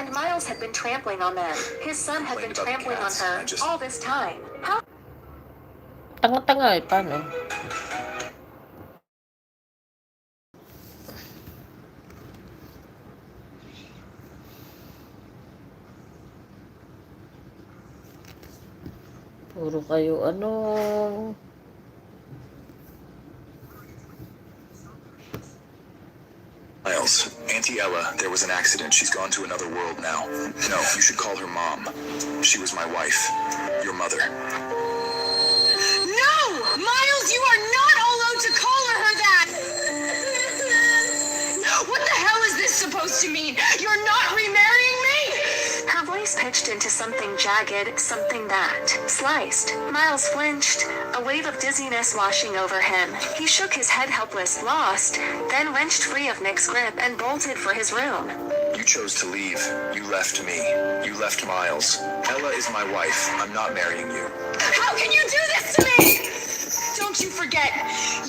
and Miles had been trampling on them. His son had been trampling on her all this time. How? Tanga-tanga eh, paano? Puro kayo Miles, Auntie Ella, there was an accident. She's gone to another world now. No, you should call her Mom. She was my wife. Your mother. No! Miles, you are not allowed to call her that! What the hell is this supposed to mean? You're not remarrying me? Her voice pitched into something jagged, something that sliced. Miles flinched, a wave of dizziness washing over him. He shook his head helpless, lost, then wrenched free of Nick's grip and bolted for his room. You chose to leave. You left me. You left Miles. Ella is my wife. I'm not marrying you. How can you do this to me? Don't you forget,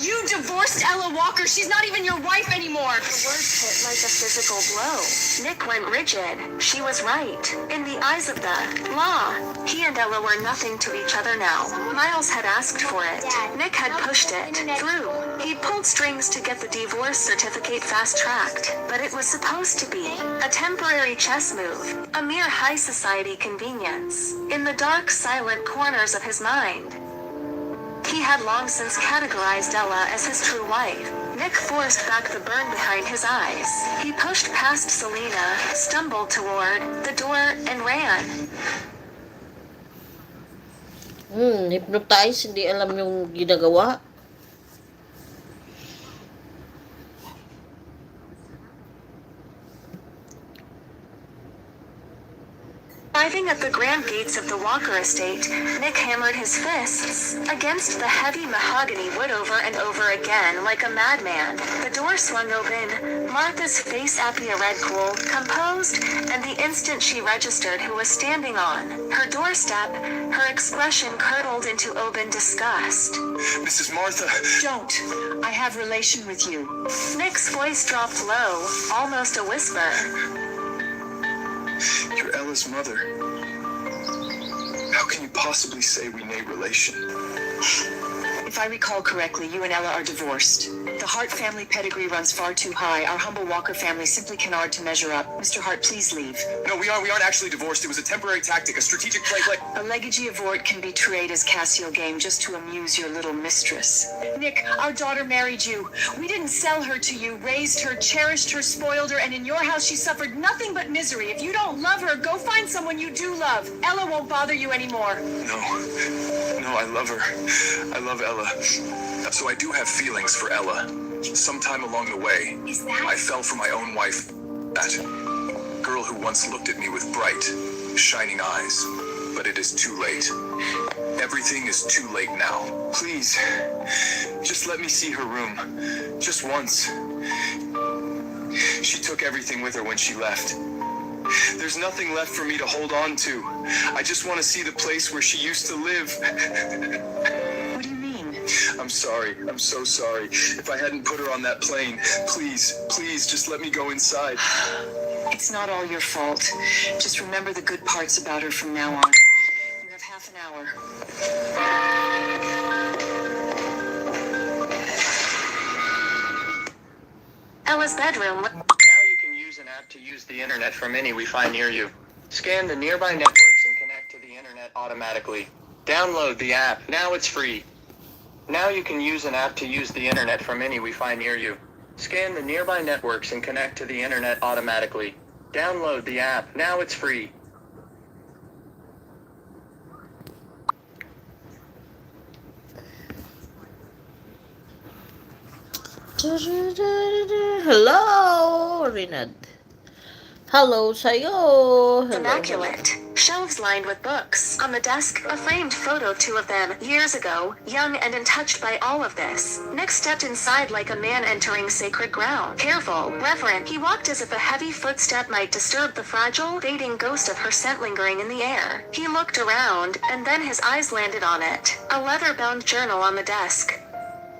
you divorced Ella Walker. She's not even your wife anymore. The words hit like a physical blow. Nick went rigid. She was right. In the eyes of the law, he and Ella were nothing to each other now. Miles had asked for it. Nick had pushed it through. He pulled strings to get the divorce certificate fast-tracked, but it was supposed to be a temporary chess move, a mere high society convenience. In the dark, silent corners of his mind, he had long since categorized Ella as his true wife. Nick forced back the burn behind his eyes. He pushed past Selena, stumbled toward the door, and ran. Hypnotize, hindi alam yung ginagawa. Arriving at the grand gates of the Walker estate, Nick hammered his fists against the heavy mahogany wood over and over again like a madman. The door swung open, Martha's face apia red cool, composed, and the instant she registered who was standing on her doorstep, her expression curdled into open disgust. Mrs. Martha! Don't. I have relation with you. Nick's voice dropped low, almost a whisper. You're Ella's mother. How can you possibly say we nay relation? If I recall correctly, you and Ella are divorced. The Hart family pedigree runs far too high. Our humble Walker family simply cannot to measure up. Mr. Hart, please leave. No, we aren't actually divorced. It was a temporary tactic, a strategic play. A legacy of Vort can be trade as Cassio game just to amuse your little mistress. Nick, our daughter married you. We didn't sell her to you, raised her, cherished her, spoiled her, and in your house she suffered nothing but misery. If you don't love her, go find someone you do love. Ella won't bother you anymore. No, I love her. I love Ella. So I do have feelings for Ella. Sometime along the way, I fell for my own wife, that girl who once looked at me with bright, shining eyes. But it is too late. Everything is too late now. Please, just let me see her room. Just once. She took everything with her when she left. There's nothing left for me to hold on to. I just want to see the place where she used to live. What do you mean? I'm sorry. I'm so sorry. If I hadn't put her on that plane, please, just let me go inside. It's not all your fault. Just remember the good parts about her from now on. You have half an hour. Ella's bedroom. Now you can use an app to use the internet from any Wi-Fi near you. Scan the nearby networks and connect to the internet automatically. Download the app. Now it's free. Now you can use an app to use the internet from any Wi-Fi near you. Scan the nearby networks and connect to the internet automatically. Download the app. Now it's free. Hello, Rinad. Hello sa'yo. Hello. Immaculate. Shelves lined with books. On the desk, a framed photo of two of them, years ago, young and untouched by all of this. Nick stepped inside like a man entering sacred ground. Careful, reverent, he walked as if a heavy footstep might disturb the fragile, fading ghost of her scent lingering in the air. He looked around, and then his eyes landed on it. A leather-bound journal on the desk.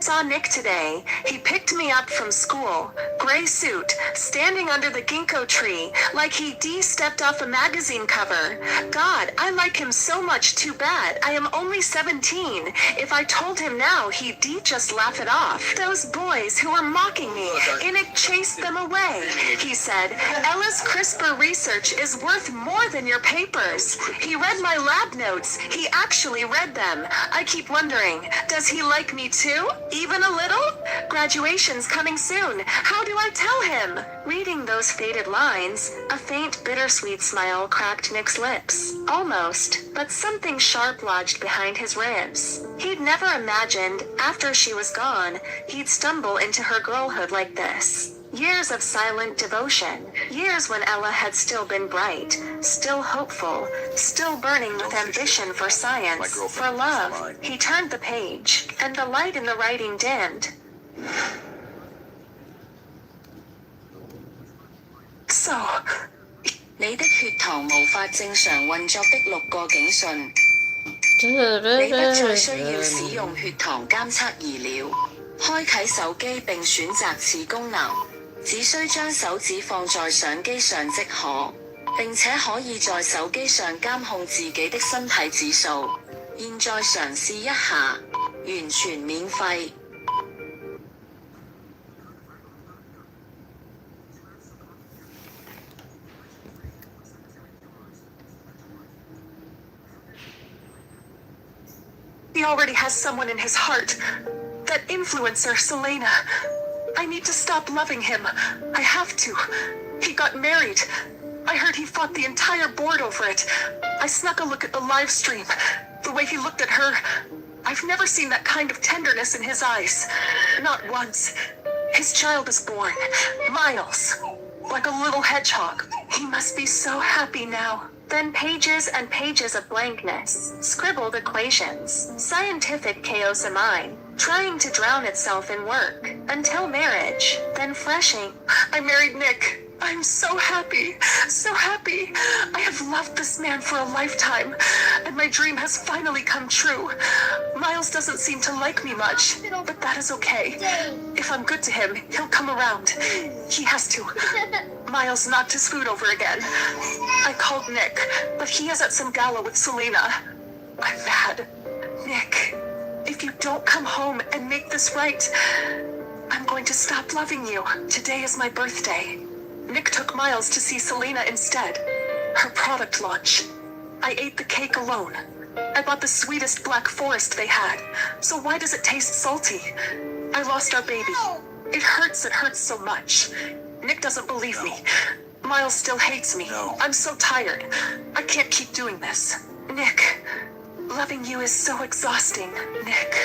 Saw Nick today. He picked me up from school. Gray suit, standing under the ginkgo tree, like he stepped off a magazine cover. God, I like him so much. Too bad I am only 17. If I told him now, he'd just laugh it off. Those boys who were mocking me, Nick chased them away. He said, Ella's CRISPR research is worth more than your papers. He read my lab notes. He actually read them. I keep wondering, does he like me too? Even a little? Graduation's coming soon. How do I tell him? Reading those faded lines, a faint bittersweet smile cracked Nick's lips. Almost, but something sharp lodged behind his ribs. He'd never imagined, after she was gone, he'd stumble into her girlhood like this. Years of silent devotion. Years when Ella had still been bright, still hopeful, still burning with ambition for science, for love. He turned the page, and the light in the writing dimmed. So, 你的血糖無法正常運作的6個警訊，你不再需要使用血糖監測儀了。開啟手機並選擇此功能，只需將手指放在相機上即可，並且可以在手機上監控自己的身體指數。現在嘗試一下，完全免費。he already has someone in his heart. That influencer, Selena. I need to stop loving him. I have to. He got married. I heard he fought the entire board over it. I snuck a look at the live stream. The way he looked at her, I've never seen that kind of tenderness in his eyes. Not once. His child is born. Miles. Like a little hedgehog. He must be so happy now. Then pages and pages of blankness, scribbled equations, scientific chaos in mine, trying to drown itself in work, until marriage, then fleshing. I married Nick. I'm so happy, so happy. I have loved this man for a lifetime, and my dream has finally come true. Miles doesn't seem to like me much, but that is okay. If I'm good to him, he'll come around. He has to. Miles knocked his food over again. I called Nick, but he is at some gala with Selena. I'm mad. Nick, if you don't come home and make this right, I'm going to stop loving you. Today is my birthday. Nick took Miles to see Selena instead. Her product launch. I ate the cake alone. I bought the sweetest Black Forest they had. So why does it taste salty? I lost our baby. It hurts so much. Nick doesn't believe me. Miles still hates me. No. I'm so tired. I can't keep doing this. Nick, loving you is so exhausting. Nick,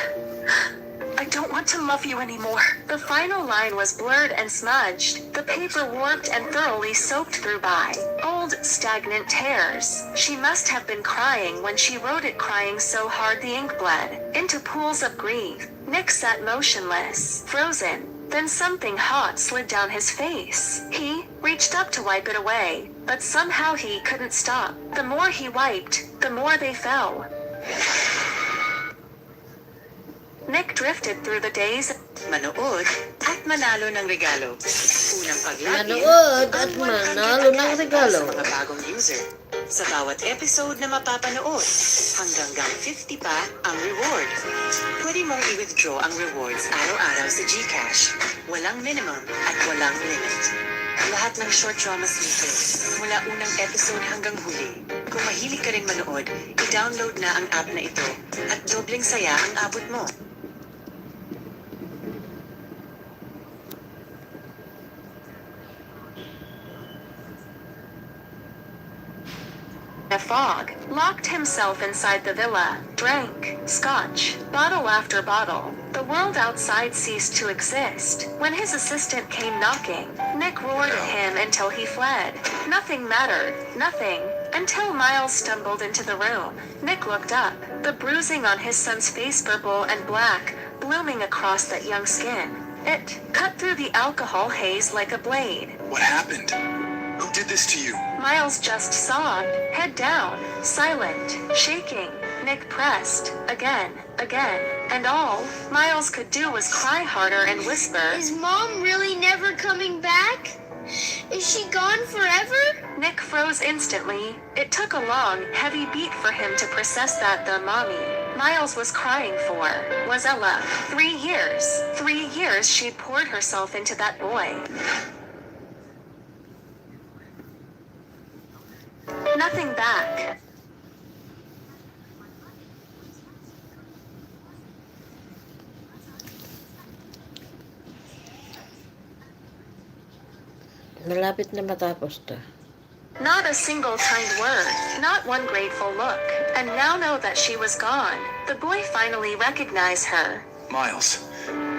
I don't want to love you anymore. The final line was blurred and smudged, the paper warped and thoroughly soaked through by old, stagnant tears. She must have been crying when she wrote it, crying so hard the ink bled into pools of grief. Nick sat motionless, frozen. Then something hot slid down his face. He reached up to wipe it away, but somehow he couldn't stop. The more he wiped, the more they fell. Nick drifted through the days. Manood at manalo ng regalo. Unang paglapit, Manood at ang 100 manalo ng agad regalo. sa mga bagong user. Sa bawat episode na mapapanood, hanggang 50 pa ang reward. Pwede mong i-withdraw ang rewards araw-araw sa GCash. Walang minimum at walang limit. Lahat ng short dramas dito, mula unang episode hanggang huli. Kung mahilig ka rin manood, i-download na ang app na ito at dobleng saya ang abot mo. A fog, locked himself inside the villa, drank scotch, bottle after bottle. The world outside ceased to exist. When his assistant came knocking, Nick roared at him until he fled. Nothing mattered, nothing, until Miles stumbled into the room. Nick looked up, the bruising on his son's face purple and black, blooming across that young skin. It cut through the alcohol haze like a blade. What happened? Who did this to you? Miles just sobbed, head down, silent, shaking. Nick pressed, again, again. and all Miles could do was cry harder and whisper, Is Mom really never coming back? Is she gone forever? Nick froze instantly. It took a long, heavy beat for him to process that the mommy Miles was crying for was Ella. 3 years. 3 years she'd poured herself into that boy. Nothing back. Malapit na matapos to. Not a single kind word, not one grateful look. And now know that she was gone. The boy finally recognized her. Miles,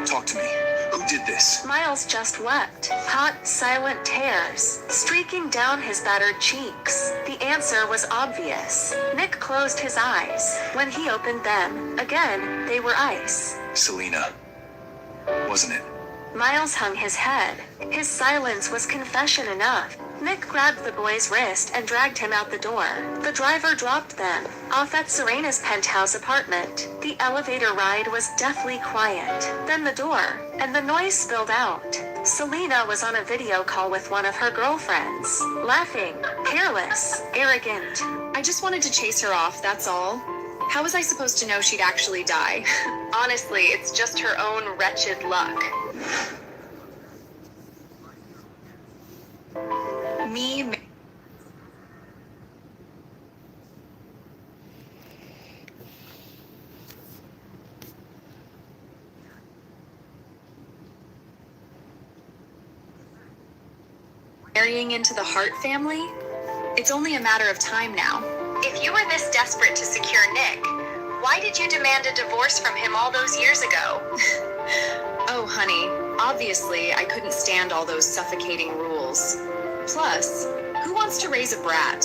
talk to me. Who did this? Miles just wept, hot, silent tears streaking down his battered cheeks. The answer was obvious. Nick closed his eyes. When he opened them, again, they were ice. Selena. Wasn't it? Miles hung his head. His silence was confession enough. Nick grabbed the boy's wrist and dragged him out the door. The driver dropped them off at Serena's penthouse apartment. The elevator ride was deathly quiet. Then the door, and the noise spilled out. Selena was on a video call with one of her girlfriends, laughing, careless, arrogant. I just wanted to chase her off, that's all. How was I supposed to know she'd actually die? Honestly, it's just her own wretched luck. Me, marrying into the Hart family? It's only a matter of time now. If you were this desperate to secure Nick, why did you demand a divorce from him all those years ago? Oh, honey, obviously I couldn't stand all those suffocating rules. Plus, who wants to raise a brat?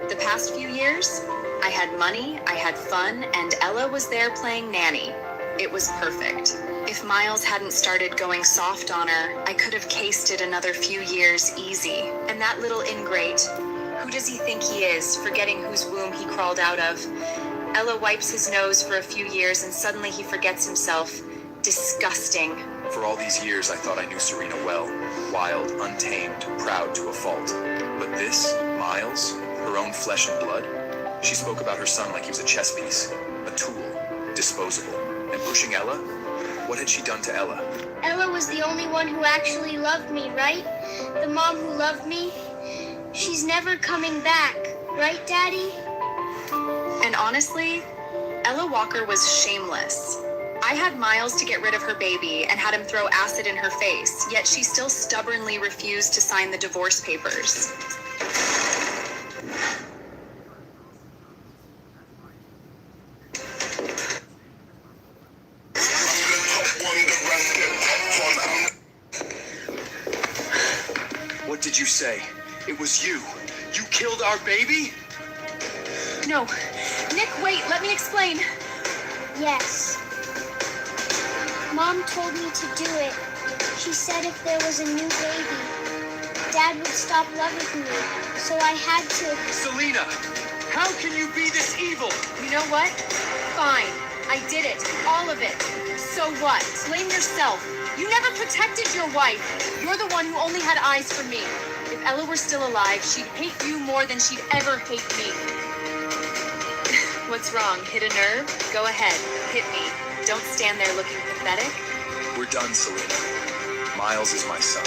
The past few years, I had money, I had fun, and Ella was there playing nanny. It was perfect. If Miles hadn't started going soft on her, I could have cased it another few years easy. And that little ingrate, who does he think he is, forgetting whose womb he crawled out of? Ella wipes his nose for a few years and suddenly he forgets himself. Disgusting. For all these years, I thought I knew Serena well. Wild, untamed, proud to a fault. But this, Miles, her own flesh and blood, she spoke about her son like he was a chess piece, a tool, disposable. And pushing Ella? What had she done to Ella? Ella was the only one who actually loved me, right? The mom who loved me. She's never coming back, right, Daddy? And honestly, Ella Walker was shameless. I had Miles to get rid of her baby and had him throw acid in her face, yet she still stubbornly refused to sign the divorce papers. What did you say? It was you. You killed our baby? No. Nick, wait, let me explain. Yes. Mom told me to do it. She said if there was a new baby, Dad would stop loving me. So I had to. Selena, how can you be this evil? You know what? Fine. I did it. All of it. So what? Blame yourself. You never protected your wife. You're the one who only had eyes for me. If Ella were still alive, she'd hate you more than she'd ever hate me. What's wrong? Hit a nerve? Go ahead. Hit me. Don't stand there looking pathetic. We're done, Selena. Miles is my son.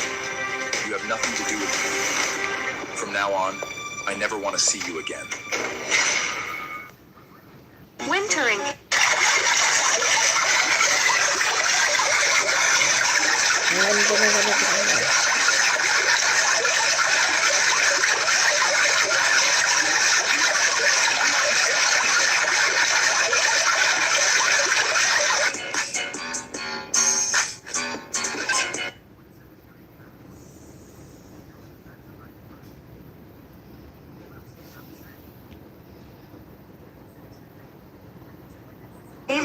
You have nothing to do with me. From now on, I never want to see you again. Wintering.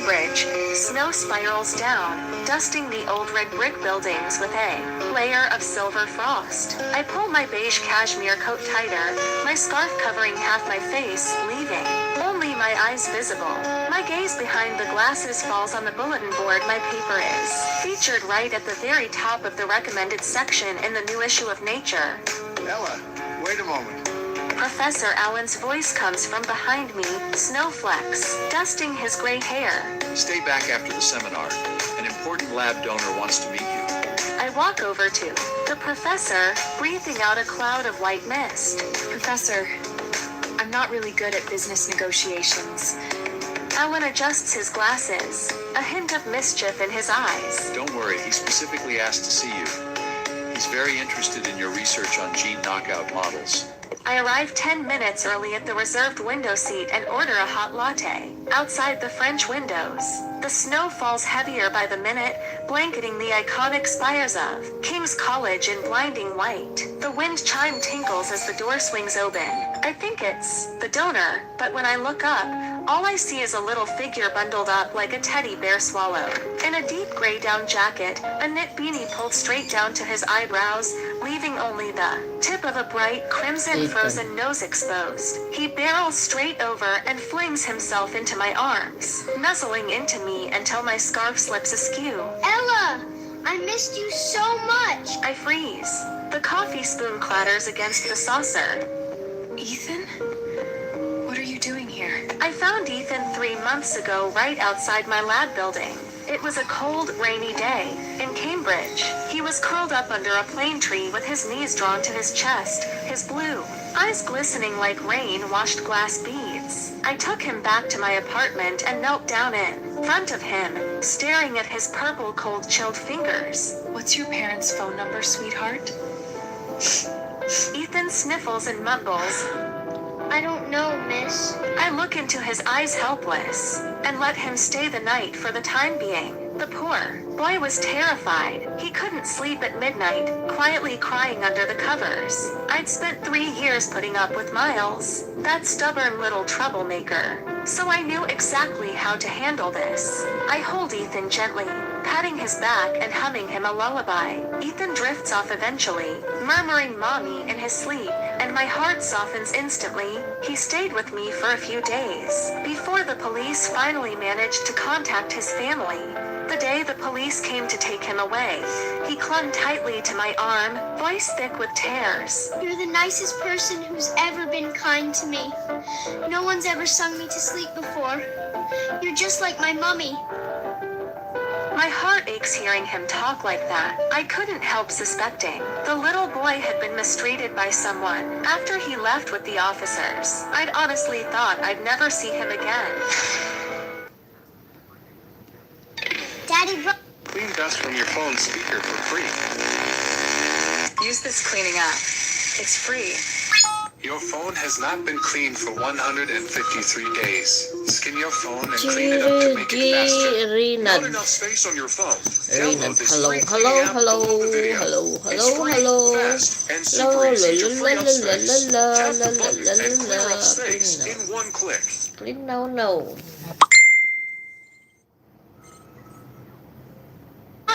Cambridge. Snow spirals down, dusting the old red brick buildings with a layer of silver frost. I pull my beige cashmere coat tighter, my scarf covering half my face, leaving only my eyes visible. My gaze behind the glasses falls on the bulletin board my paper is featured right at the very top of the recommended section in the new issue of Nature. Ella, wait a moment. Professor Allen's voice comes from behind me, snowflakes, dusting his gray hair. Stay back after the seminar. An important lab donor wants to meet you. I walk over to the professor, breathing out a cloud of white mist. Professor, I'm not really good at business negotiations. Allen adjusts his glasses, a hint of mischief in his eyes. Don't worry, he specifically asked to see you. He's very interested in your research on gene knockout models. I arrive 10 minutes early at the reserved window seat and order a hot latte. Outside the French windows, the snow falls heavier by the minute, blanketing the iconic spires of King's College in blinding white. The wind chime tinkles as the door swings open. I think it's the donor, but when I look up, all I see is a little figure bundled up like a teddy bear swallowed. In a deep gray down jacket, a knit beanie pulled straight down to his eyebrows, leaving only the tip of a bright crimson frozen nose exposed. He barrels straight over and flings himself into my arms, nuzzling into me until my scarf slips askew. Ella, I missed you so much. I freeze. The coffee spoon clatters against the saucer. Ethan? What are you doing here? I found Ethan 3 months ago right outside my lab building. It was a cold, rainy day in Cambridge. He was curled up under a plane tree with his knees drawn to his chest, his blue eyes glistening like rain-washed glass beads. I took him back to my apartment and knelt down in front of him, staring at his purple, cold, chilled fingers. What's your parents' phone number, sweetheart? Ethan sniffles and mumbles. I don't know, miss. I look into his eyes helpless, and let him stay the night for the time being. The poor boy was terrified. He couldn't sleep at midnight, quietly crying under the covers. I'd spent 3 years putting up with Miles, that stubborn little troublemaker, so I knew exactly how to handle this. I hold Ethan gently, patting his back and humming him a lullaby. Ethan drifts off eventually, murmuring mommy in his sleep, and my heart softens instantly. He stayed with me for a few days, before the police finally managed to contact his family. The day the police came to take him away, he clung tightly to my arm, voice thick with tears. You're the nicest person who's ever been kind to me. No one's ever sung me to sleep before. You're just like my mummy. My heart aches hearing him talk like that. I couldn't help suspecting the little boy had been mistreated by someone after he left with the officers. I'd honestly thought I'd never see him again. Daddy brought Clean dust from your phone speaker for free. Use this cleaning app. It's free. Your phone has not been cleaned for 153 days. Skin your phone and clean it up to make it faster. Not enough space on your phone. Download this free cleaning app, delete the video. It's free, fast, and super easy to free up space. Tap the button and clear up space in one click. No.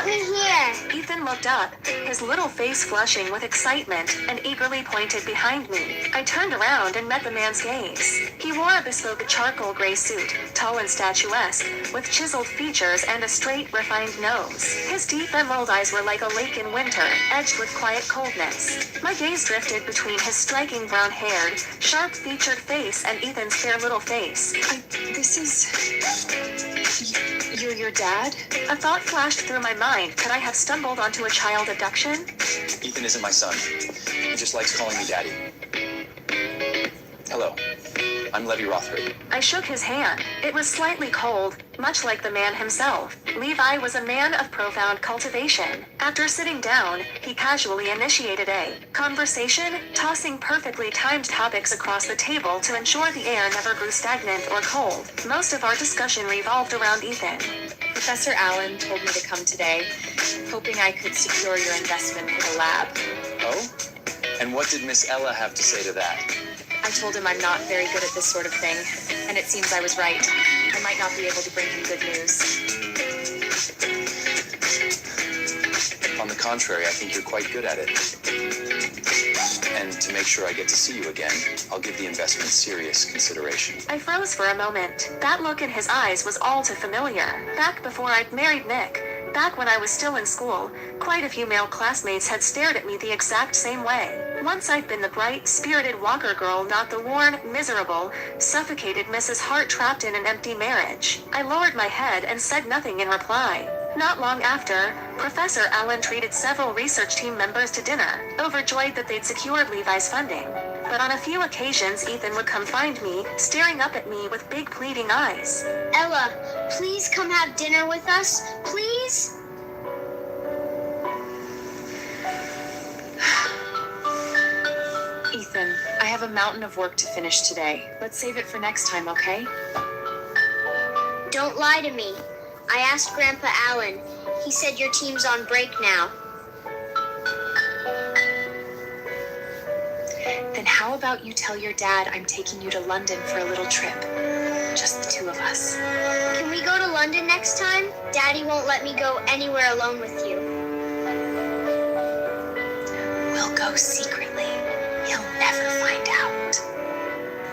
me here. Ethan looked up, his little face flushing with excitement, and eagerly pointed behind me. I turned around and met the man's gaze. He wore a bespoke charcoal gray suit, tall and statuesque, with chiseled features and a straight, refined nose. His deep emerald eyes were like a lake in winter, edged with quiet coldness. My gaze drifted between his striking brown-haired, sharp-featured face and Ethan's fair little face. You're your dad? A thought flashed through my mind. Could I have stumbled onto a child abduction? Ethan isn't my son. He just likes calling me daddy. Hello. I'm Levi Rothford. I shook his hand. It was slightly cold, much like the man himself. Levi was a man of profound cultivation. After sitting down, he casually initiated a conversation, tossing perfectly timed topics across the table to ensure the air never grew stagnant or cold. Most of our discussion revolved around Ethan. Professor Allen told me to come today, hoping I could secure your investment for the lab. Oh? And what did Miss Ella have to say to that? I told him I'm not very good at this sort of thing, and it seems I was right. I might not be able to bring him good news. On the contrary, I think you're quite good at it. And to make sure I get to see you again, I'll give the investment serious consideration. I froze for a moment. That look in his eyes was all too familiar. Back before I'd married Nick, back when I was still in school, quite a few male classmates had stared at me the exact same way. Once I'd been the bright, spirited Walker girl, not the worn, miserable, suffocated Mrs. Hart trapped in an empty marriage. I lowered my head and said nothing in reply. Not long after, Professor Allen treated several research team members to dinner, overjoyed that they'd secured Levi's funding. But on a few occasions Ethan would come find me, staring up at me with big pleading eyes. Ella, please come have dinner with us, please? Ethan, I have a mountain of work to finish today. Let's save it for next time, okay? Don't lie to me. I asked Grandpa Allen. He said your team's on break now. Then how about you tell your dad I'm taking you to London for a little trip? Just the two of us. Can we go to London next time? Daddy won't let me go anywhere alone with you. We'll go secretly. He'll never find out.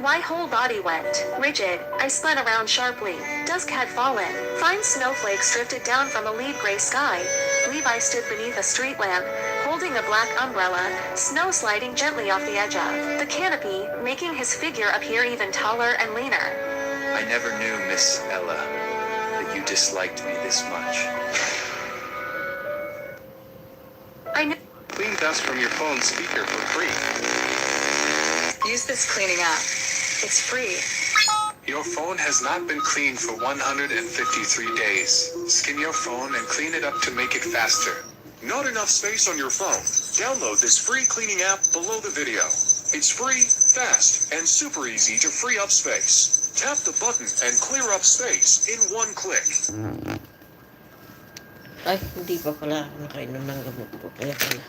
My whole body went rigid. I spun around sharply. Dusk had fallen. Fine snowflakes drifted down from a lead gray sky. Levi stood beneath a street lamp, holding a black umbrella, snow sliding gently off the edge of the canopy, making his figure appear even taller and leaner. I never knew, Miss Ella, that you disliked me this much. I knew. Clean dust from your phone speaker for free. Use this cleaning app. It's free. Your phone has not been cleaned for 153 days. Skin your phone and clean it up to make it faster. Not enough space on your phone? Download this free cleaning app below the video. It's free, fast, and super easy to free up space. Tap the button and clear up space in one click. Ay, hindi pa pala ako nakainom ng gamot ko. Kaya pala.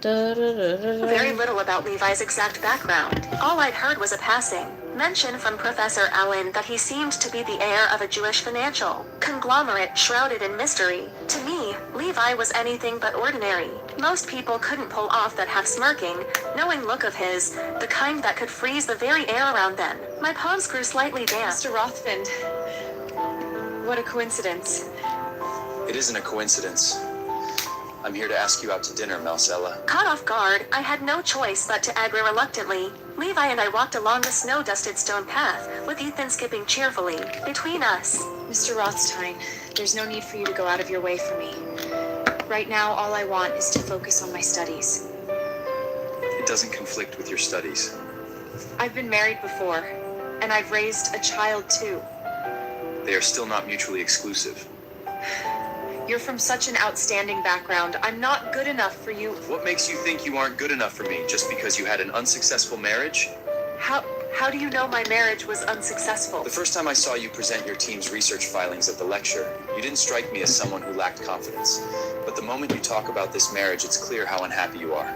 Very little about Levi's exact background. All I'd heard was a passing mention from Professor Allen that he seemed to be the heir of a Jewish financial conglomerate shrouded in mystery. To me, Levi was anything but ordinary. Most people couldn't pull off that half-smirking, knowing look of his, the kind that could freeze the very air around them. My palms grew slightly damp. Mr. Rothfind. What a coincidence. It isn't a coincidence. I'm here to ask you out to dinner, Marcella. Caught off guard, I had no choice but to agree reluctantly. Levi and I walked along the snow-dusted stone path, with Ethan skipping cheerfully between us. Mr. Rothstein, there's no need for you to go out of your way for me. Right now, all I want is to focus on my studies. It doesn't conflict with your studies. I've been married before, and I've raised a child too. They are still not mutually exclusive. You're from such an outstanding background. I'm not good enough for you. What makes you think you aren't good enough for me just because you had an unsuccessful marriage? How do you know my marriage was unsuccessful? The first time I saw you present your team's research filings at the lecture, you didn't strike me as someone who lacked confidence. But the moment you talk about this marriage, it's clear how unhappy you are.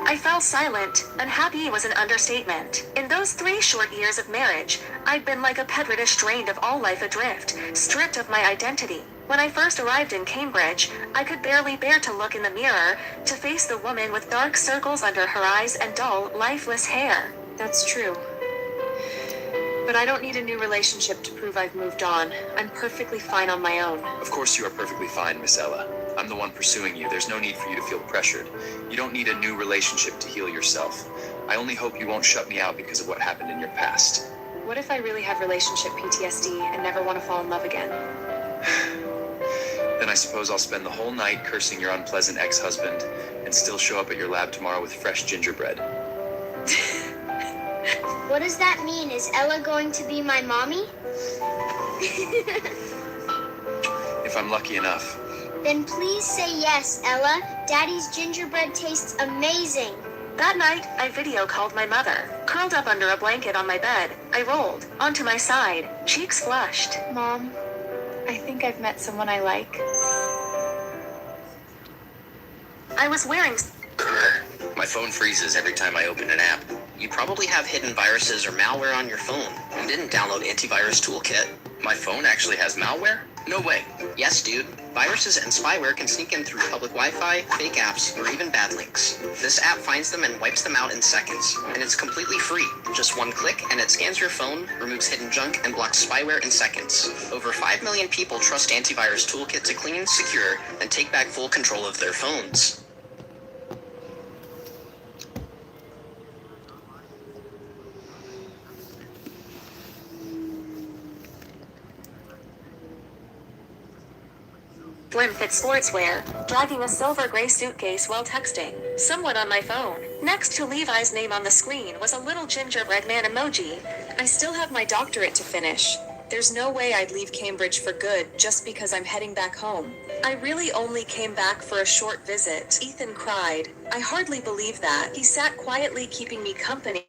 I fell silent. Unhappy was an understatement. In those 3 short years of marriage, I'd been like a petri-dish drained of all life adrift, stripped of my identity. When I first arrived in Cambridge, I could barely bear to look in the mirror, to face the woman with dark circles under her eyes and dull, lifeless hair. That's true. But I don't need a new relationship to prove I've moved on. I'm perfectly fine on my own. Of course you are perfectly fine, Miss Ella. I'm the one pursuing you. There's no need for you to feel pressured. You don't need a new relationship to heal yourself. I only hope you won't shut me out because of what happened in your past. What if I really have relationship PTSD and never want to fall in love again? Then I suppose I'll spend the whole night cursing your unpleasant ex-husband and still show up at your lab tomorrow with fresh gingerbread. What does that mean? Is Ella going to be my mommy? If I'm lucky enough. Then please say yes, Ella. Daddy's gingerbread tastes amazing. That night, I video called my mother. Curled up under a blanket on my bed, I rolled onto my side, cheeks flushed. Mom, I think I've met someone I like. I was wearing. My phone freezes every time I open an app. You probably have hidden viruses or malware on your phone. You didn't download Antivirus Toolkit. My phone actually has malware? No way. Yes, dude. Viruses and spyware can sneak in through public Wi-Fi, fake apps, or even bad links. This app finds them and wipes them out in seconds, and it's completely free. Just one click, and it scans your phone, removes hidden junk, and blocks spyware in seconds. Over 5 million people trust Antivirus Toolkit to clean, secure, and take back full control of their phones. Slim-fit sportswear, dragging a silver gray suitcase while texting someone on my phone. Next to Levi's name on the screen was a little gingerbread man emoji. I still have my doctorate to finish. There's no way I'd leave Cambridge for good just because I'm heading back home. I really only came back for a short visit. Ethan cried. I hardly believe that. He sat quietly keeping me company.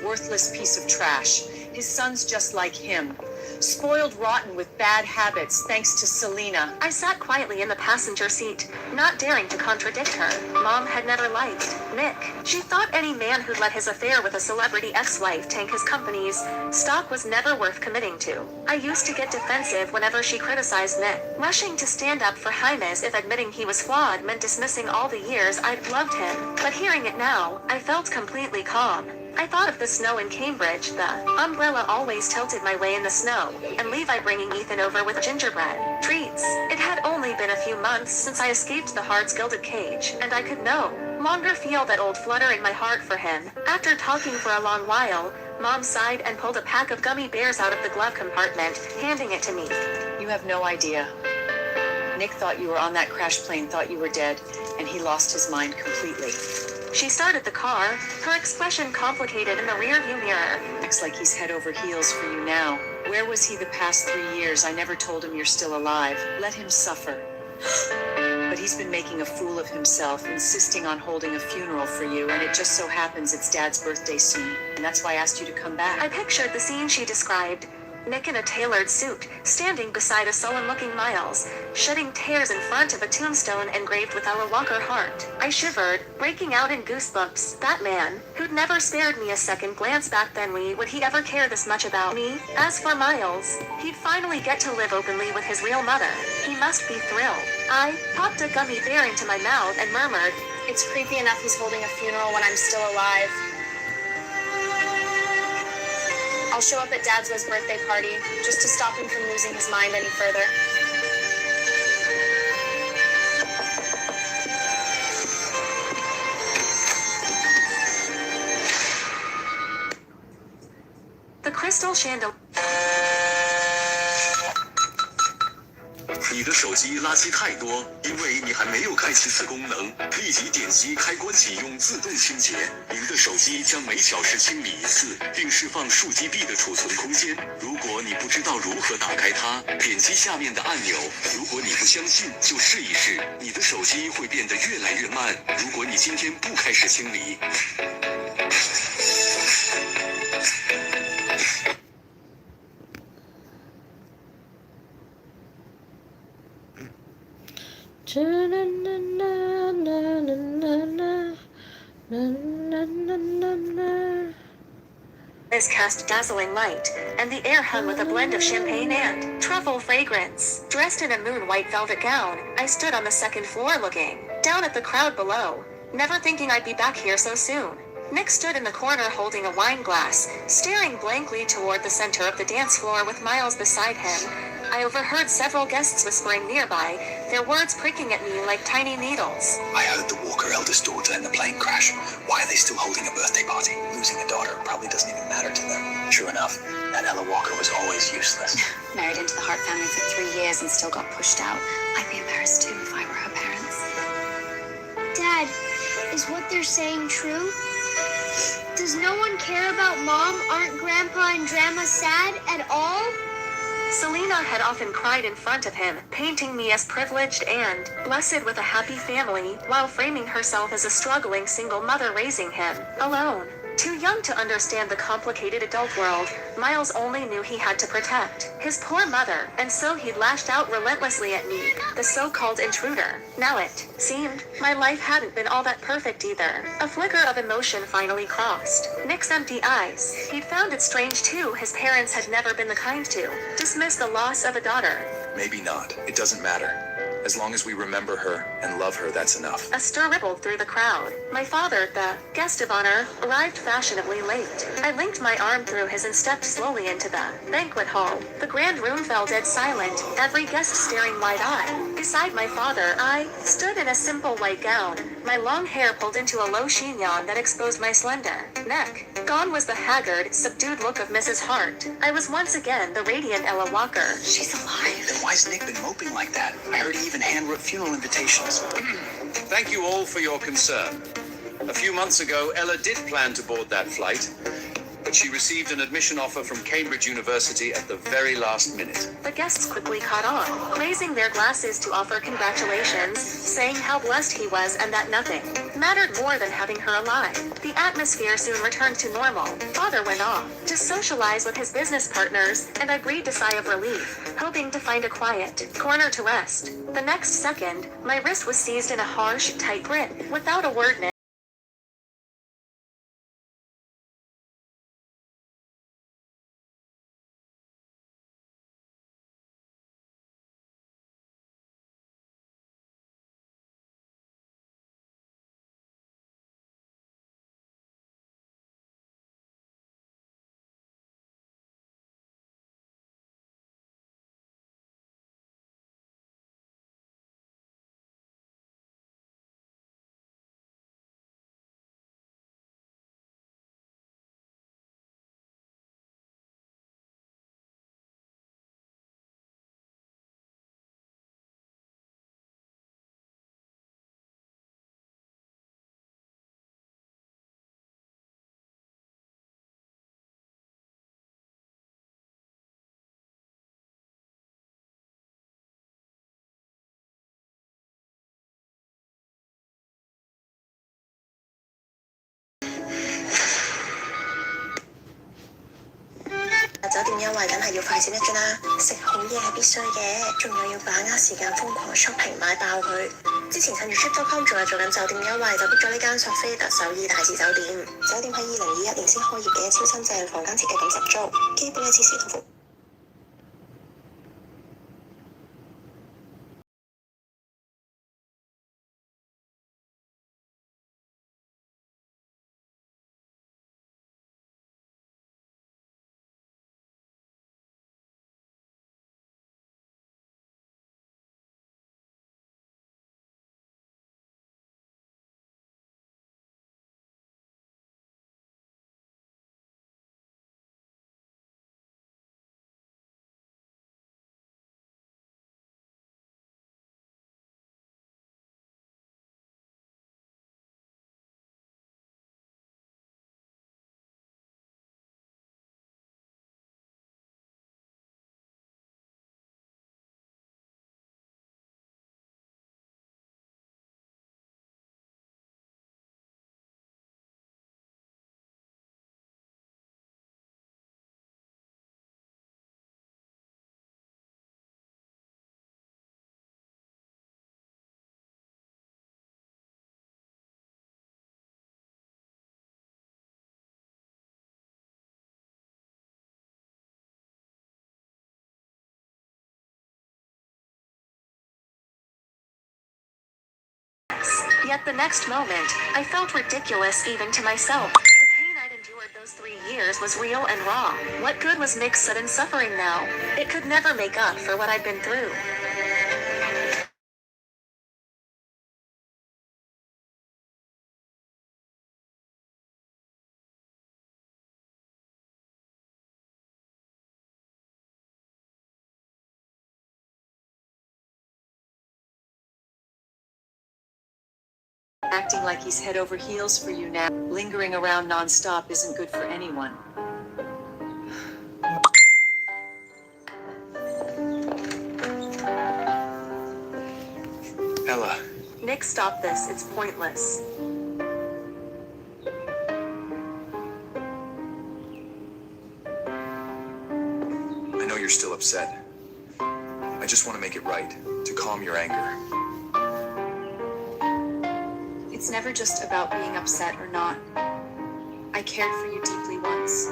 Worthless piece of trash. His son's just like him. Spoiled rotten with bad habits thanks to Selena. I sat quietly in the passenger seat, not daring to contradict her. Mom had never liked Nick. She thought any man who'd let his affair with a celebrity ex-wife tank his company's stock was never worth committing to. I used to get defensive whenever she criticized Nick, rushing to stand up for Jaime as if admitting he was flawed meant dismissing all the years I'd loved him. But hearing it now, I felt completely calm. I thought of the snow in Cambridge, the umbrella always tilted my way in the snow, and Levi bringing Ethan over with gingerbread treats. It had only been a few months since I escaped the heart's gilded cage, and I could no longer feel that old flutter in my heart for him. After talking for a long while, Mom sighed and pulled a pack of gummy bears out of the glove compartment, handing it to me. You have no idea. Nick thought you were on that crash plane, thought you were dead, and he lost his mind completely. She started the car, her expression complicated in the rearview mirror. Acts like he's head over heels for you now. Where was he the past 3 years? I never told him you're still alive. Let him suffer. But he's been making a fool of himself, insisting on holding a funeral for you, and it just so happens it's Dad's birthday soon. And that's why I asked you to come back. I pictured the scene she described. Nick in a tailored suit, standing beside a sullen-looking Miles, shedding tears in front of a tombstone engraved with Ella Walker heart. I shivered, breaking out in goosebumps. That man, who'd never spared me a second glance back then, would he ever care this much about me? As for Miles, he'd finally get to live openly with his real mother. He must be thrilled. I popped a gummy bear into my mouth and murmured, It's creepy enough he's holding a funeral when I'm still alive. I'll show up at Dad's birthday party, just to stop him from losing his mind any further. The crystal chandelier. 你的手机垃圾太多，因为你还没有开启此功能，立即点击开关启用自动清洁。您的手机将每小时清理一次，并释放数 GB 的储存空间。如果你不知道如何打开它，点击下面的按钮。如果你不相信，就试一试。你的手机会变得越来越慢。如果你今天不开始清理。This cast dazzling light, and the air hung with a blend of champagne and truffle fragrance. Dressed in a moon-white velvet gown, I stood on the second floor looking down at the crowd below, never thinking I'd be back here so soon. Nick stood in the corner holding a wine glass, staring blankly toward the center of the dance floor with Miles beside him. I overheard several guests whispering nearby, their words pricking at me like tiny needles. I heard the Walker eldest daughter in the plane crash. Why are they still holding a birthday party? Losing a daughter probably doesn't even matter to them. True enough, that Ella Walker was always useless. Married into the Hart family for 3 years and still got pushed out. I'd be embarrassed too if I were her parents. Dad, is what they're saying true? Does no one care about Mom? Aren't Grandpa and Grandma sad at all? Selena had often cried in front of him, painting me as privileged and blessed with a happy family, while framing herself as a struggling single mother raising him alone. Too young to understand the complicated adult world, Miles only knew he had to protect his poor mother, and so he lashed out relentlessly at me, the so-called intruder. Now it seemed my life hadn't been all that perfect either. A flicker of emotion finally crossed Nick's empty eyes. He'd found it strange too his parents had never been the kind to dismiss the loss of a daughter. Maybe not. It doesn't matter. As long as we remember her and love her, that's enough. A stir rippled through the crowd. My father, the guest of honor, arrived fashionably late. I linked my arm through his and stepped slowly into the banquet hall. The grand room fell dead silent, every guest staring wide-eyed. Beside my father, I stood in a simple white gown, my long hair pulled into a low chignon that exposed my slender neck. Gone was the haggard, subdued look of Mrs. Hart. I was once again the radiant Ella Walker. She's alive. Then why's Nick been moping like that? I heard he even handwrote funeral invitations. Thank you all for your concern. A few months ago, Ella did plan to board that flight, but she received an admission offer from Cambridge University at the very last minute. The guests quickly caught on, raising their glasses to offer congratulations, saying how blessed he was and that nothing mattered more than having her alive. The atmosphere soon returned to normal. Father went off to socialize with his business partners, and I breathed a sigh of relief, hoping to find a quiet corner to rest. The next second, my wrist was seized in a harsh, tight grip. Without a word, Nick酒店優惠梗係要快閃一轉啦！食好嘢係必須嘅，仲有要把握時間瘋狂 shopping 買爆佢。之前趁住 trip.com 仲係做緊酒店優惠，就 book 咗呢間索菲特首爾大使酒店。酒店喺2021年先開業嘅，超新淨，房間設計感十足，基本嘅設施同服。Yet the next moment, I felt ridiculous even to myself. The pain I'd endured those 3 years was real and raw. What good was Nick's sudden suffering now? It could never make up for what I'd been through. Acting like he's head over heels for you now. Lingering around nonstop isn't good for anyone. Ella, Nick, stop this. It's pointless. I know you're still upset. I just want to make it right, to calm your anger. It's never just about being upset or not. I cared for you deeply once.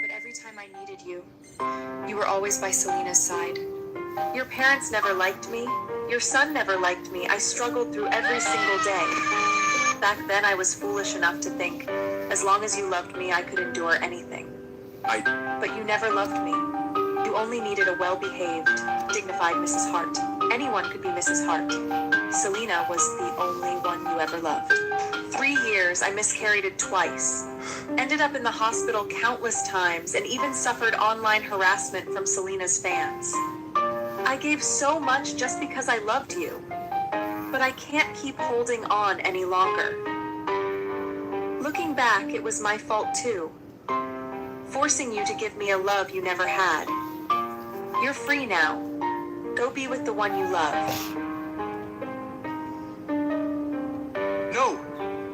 But every time I needed you, you were always by Selena's side. Your parents never liked me. Your son never liked me. I struggled through every single day. Back then, I was foolish enough to think, as long as you loved me, I could endure anything. But you never loved me. You only needed a well-behaved, dignified Mrs. Hart. Anyone could be Mrs. Hart. Selena was the only one you ever loved. 3 years, I miscarried it twice. Ended up in the hospital countless times and even suffered online harassment from Selena's fans. I gave so much just because I loved you. But I can't keep holding on any longer. Looking back, it was my fault too. Forcing you to give me a love you never had. You're free now. Go be with the one you love. No!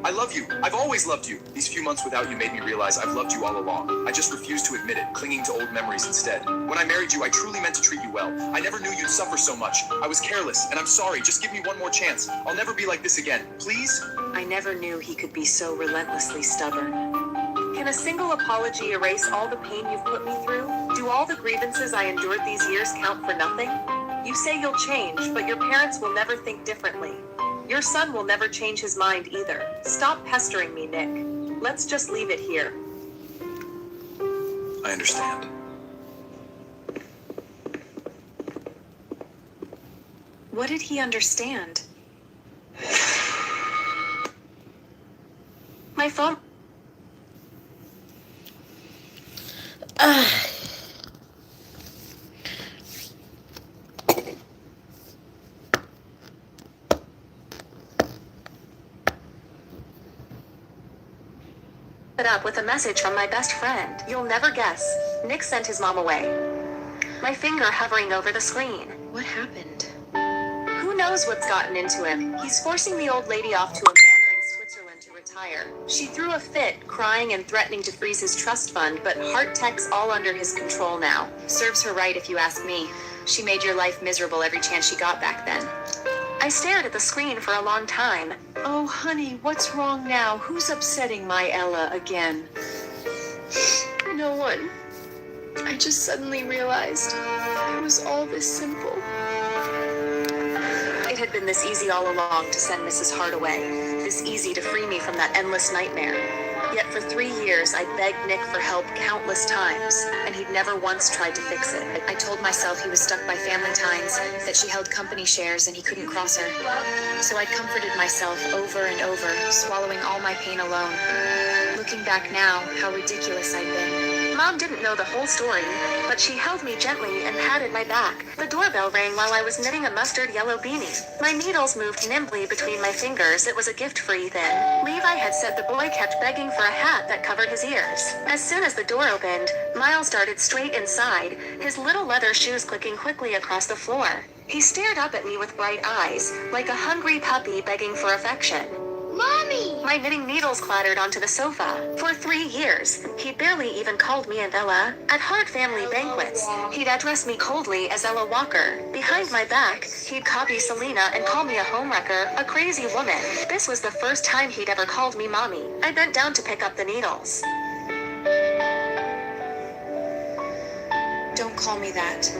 I love you. I've always loved you. These few months without you made me realize I've loved you all along. I just refuse to admit it, clinging to old memories instead. When I married you, I truly meant to treat you well. I never knew you'd suffer so much. I was careless, and I'm sorry. Just give me one more chance. I'll never be like this again. Please? I never knew he could be so relentlessly stubborn. Can a single apology erase all the pain you've put me through? Do all the grievances I endured these years count for nothing? You say you'll change, but your parents will never think differently. Your son will never change his mind either. Stop pestering me, Nick. Let's just leave it here. I understand. What did he understand? My phone... up with a message from my best friend. You'll never guess. Nick sent his mom away. My finger hovering over the screen. What happened? Who knows what's gotten into him? He's forcing the old lady off to a manor in Switzerland to retire. She threw a fit, crying and threatening to freeze his trust fund, but heart tech's all under his control now. Serves her right if you ask me. She made your life miserable every chance she got back then. I stared at the screen for a long time. Oh, honey, what's wrong now? Who's upsetting my Ella again? No one. I just suddenly realized it was all this simple. It had been this easy all along to send Mrs. Hart away. This easy to free me from that endless nightmare. Yet for 3 years, I begged Nick for help countless times, and he'd never once tried to fix it. I told myself he was stuck by family ties, that she held company shares and he couldn't cross her. So I comforted myself over and over, swallowing all my pain alone. Looking back now, how ridiculous I'd been. Mom didn't know the whole story, but she held me gently and patted my back. The doorbell rang while I was knitting a mustard yellow beanie. My needles moved nimbly between my fingers. It was a gift for Ethan. Levi had said the boy kept begging for a hat that covered his ears. As soon as the door opened, Miles darted straight inside, his little leather shoes clicking quickly across the floor. He stared up at me with bright eyes, like a hungry puppy begging for affection. Mommy! My knitting needles clattered onto the sofa. For 3 years, he barely even called me and Ella. At Hart family banquets, he'd address me coldly as Ella Walker. Behind my back, he'd copy Selena and call me a homewrecker, a crazy woman. This was the first time he'd ever called me mommy. I bent down to pick up the needles. Don't call me that.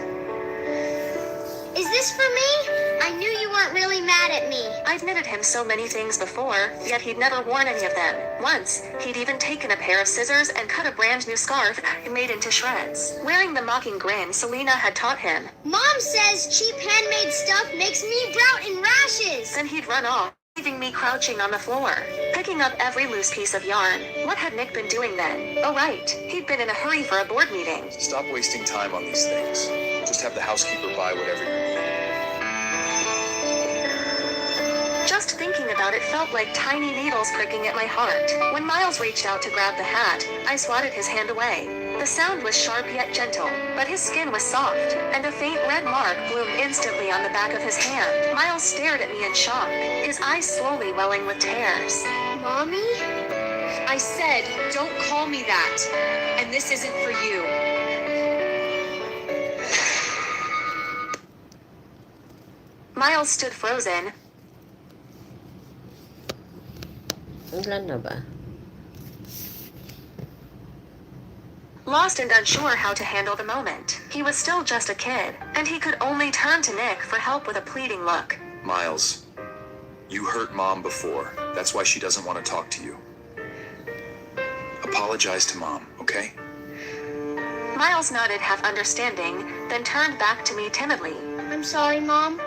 Is this for me? I knew you weren't really mad at me. I'd knitted him so many things before, yet he'd never worn any of them. Once, he'd even taken a pair of scissors and cut a brand new scarf made into shreds. Wearing the mocking grin Selena had taught him. Mom says cheap handmade stuff makes me brown and rashes. Then he'd run off, leaving me crouching on the floor, picking up every loose piece of yarn. What had Nick been doing then? Oh right, he'd been in a hurry for a board meeting. Stop wasting time on these things. Just have the housekeeper buy whatever you need. Just thinking about it felt like tiny needles pricking at my heart. When Miles reached out to grab the hat, I swatted his hand away. The sound was sharp yet gentle, but his skin was soft, and a faint red mark bloomed instantly on the back of his hand. Miles stared stared at me in shock, his eyes slowly welling with tears. Mommy? I said, don't call me that. And this isn't for you. Miles stood frozen. Ilan na ba? Lost and unsure how to handle the moment. He was still just a kid, and he could only turn to Nick for help with a pleading look. Miles, you hurt Mom before. That's why she doesn't want to talk to you. Apologize to Mom, okay? Miles nodded half understanding, then turned back to me timidly. I'm sorry, Mom.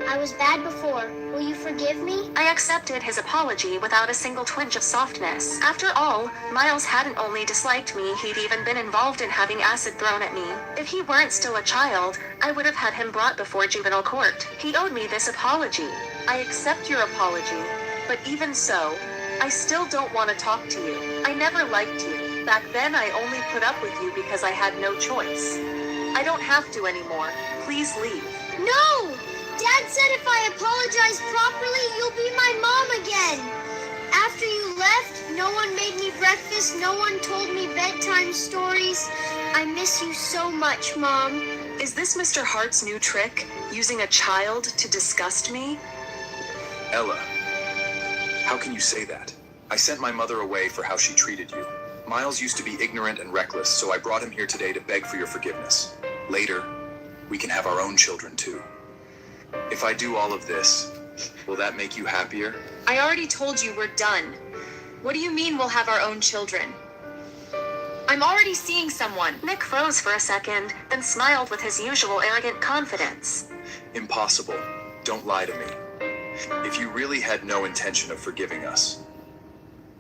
I was bad before. Will you forgive me? I accepted his apology without a single twinge of softness. After all, Miles hadn't only disliked me, he'd even been involved in having acid thrown at me. If he weren't still a child, I would have had him brought before juvenile court. He owed me this apology. I accept your apology, but even so, I still don't want to talk to you. I never liked you. Back then I only put up with you because I had no choice. I don't have to anymore. Please leave. No! Dad said if I apologize properly, you'll be my mom again. After you left, no one made me breakfast, no one told me bedtime stories. I miss you so much, Mom. Is this Mr. Hart's new trick? Using a child to disgust me? Ella, how can you say that? I sent my mother away for how she treated you. Miles used to be ignorant and reckless, so I brought him here today to beg for your forgiveness. Later, we can have our own children too. If I do all of this, will that make you happier? I already told you we're done. What do you mean we'll have our own children? I'm already seeing someone. Nick froze for a second, then smiled with his usual arrogant confidence. Impossible. Don't lie to me. If you really had no intention of forgiving us,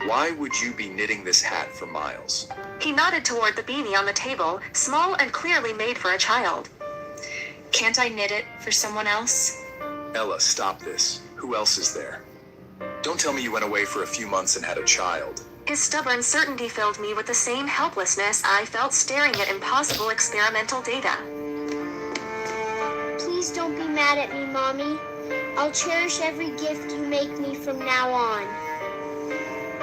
why would you be knitting this hat for Miles? He nodded toward the beanie on the table, small and clearly made for a child. Can't I knit it for someone else? Ella, stop this. Who else is there? Don't tell me you went away for a few months and had a child. His stubborn certainty filled me with the same helplessness I felt staring at impossible experimental data. Please don't be mad at me, Mommy. I'll cherish every gift you make me from now on.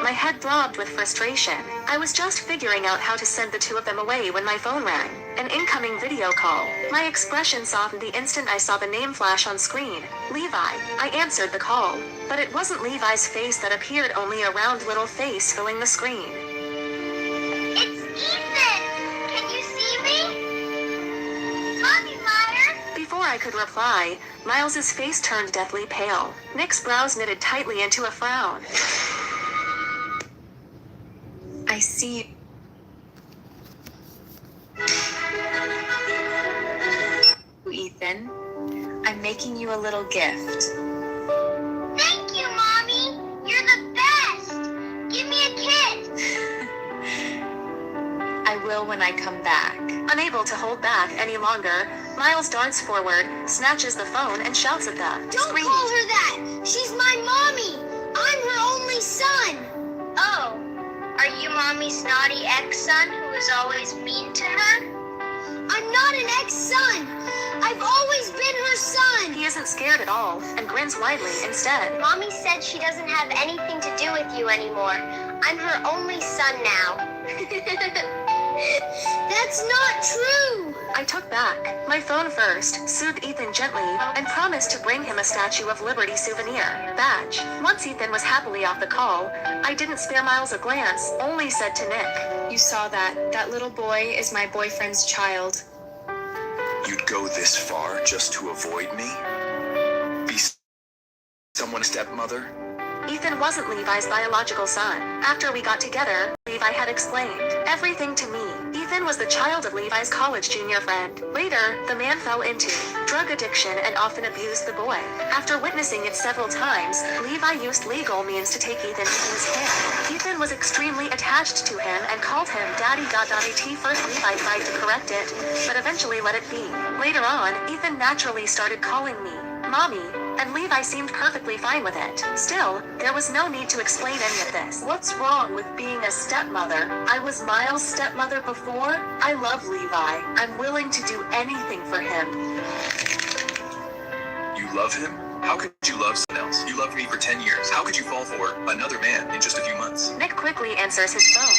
My head throbbed with frustration. I was just figuring out how to send the two of them away when my phone rang. An incoming video call. My expression softened the instant I saw the name flash on screen. Levi. I answered the call, but it wasn't Levi's face that appeared, only a round little face filling the screen. It's Ethan! Can you see me? Mommy, Mother! Before I could reply, Miles's face turned deathly pale. Nick's brows knitted tightly into a frown. I see. Ethan, I'm making you a little gift. Thank you, Mommy! You're the best! Give me a kiss! I will when I come back. Unable to hold back any longer, Miles darts forward, snatches the phone, and shouts at the Don't screen. call her that! She's my mommy! I'm her only son! Oh, are you Mommy's naughty ex-son who is always mean to her? I'm not an ex-son! I've always been her son! He isn't scared at all, and grins widely instead. Mommy said she doesn't have anything to do with you anymore. I'm her only son now. That's not true! I took back. My phone first, soothed Ethan gently, and promised to bring him a Statue of Liberty souvenir badge. Once Ethan was happily off the call, I didn't spare Miles a glance, only said to Nick, You saw that. That little boy is my boyfriend's child. You'd go this far just to avoid me? Be someone's stepmother? Ethan wasn't Levi's biological son. After we got together, Levi had explained everything to me. Ethan was the child of Levi's college junior friend. Later, the man fell into drug addiction and often abused the boy. After witnessing it several times, Levi used legal means to take Ethan into his care. Ethan was extremely attached to him and called him Daddy. First Levi tried to correct it, but eventually let it be. Later on, Ethan naturally started calling me Mommy, and Levi seemed perfectly fine with it. Still, there was no need to explain any of this. What's wrong with being a stepmother? I was Miles' stepmother before. I love Levi. I'm willing to do anything for him. You love him? How could you love someone else? You loved me for 10 years. How could you fall for another man in just a few months? Nick quickly answers his phone.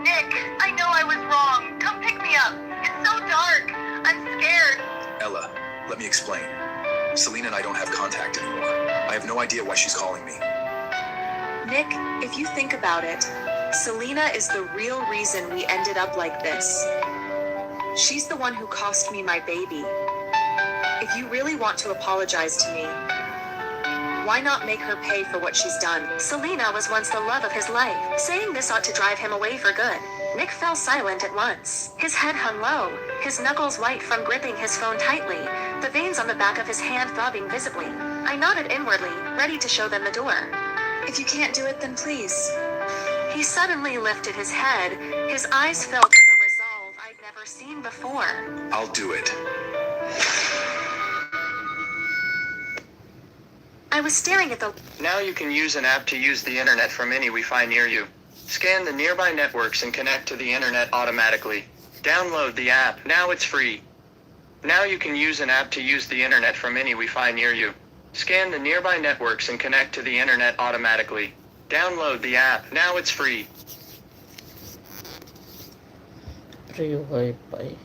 Nick, I know I was wrong. Come pick me up. It's so dark. I'm scared. Ella, let me explain. Selena and I don't have contact anymore. I have no idea why she's calling me. Nick, if you think about it, Selena is the real reason we ended up like this. She's the one who cost me my baby. If you really want to apologize to me, why not make her pay for what she's done? Selena was once the love of his life. Saying this ought to drive him away for good. Nick fell silent at once. His head hung low, his knuckles white from gripping his phone tightly, the veins on the back of his hand throbbing visibly. I nodded inwardly, ready to show them the door. If you can't do it, then please. He suddenly lifted his head, his eyes filled with a resolve I'd never seen before. I'll do it. I was staring at the... Now you can use an app to use the internet from any Wi-Fi near you. Scan the nearby networks and connect to the internet automatically. Download the app. Now it's free. Now you can use an app to use the internet from any Wi-Fi near you. Scan the nearby networks and connect to the internet automatically. Download the app. Now it's free. Free Wi-Fi.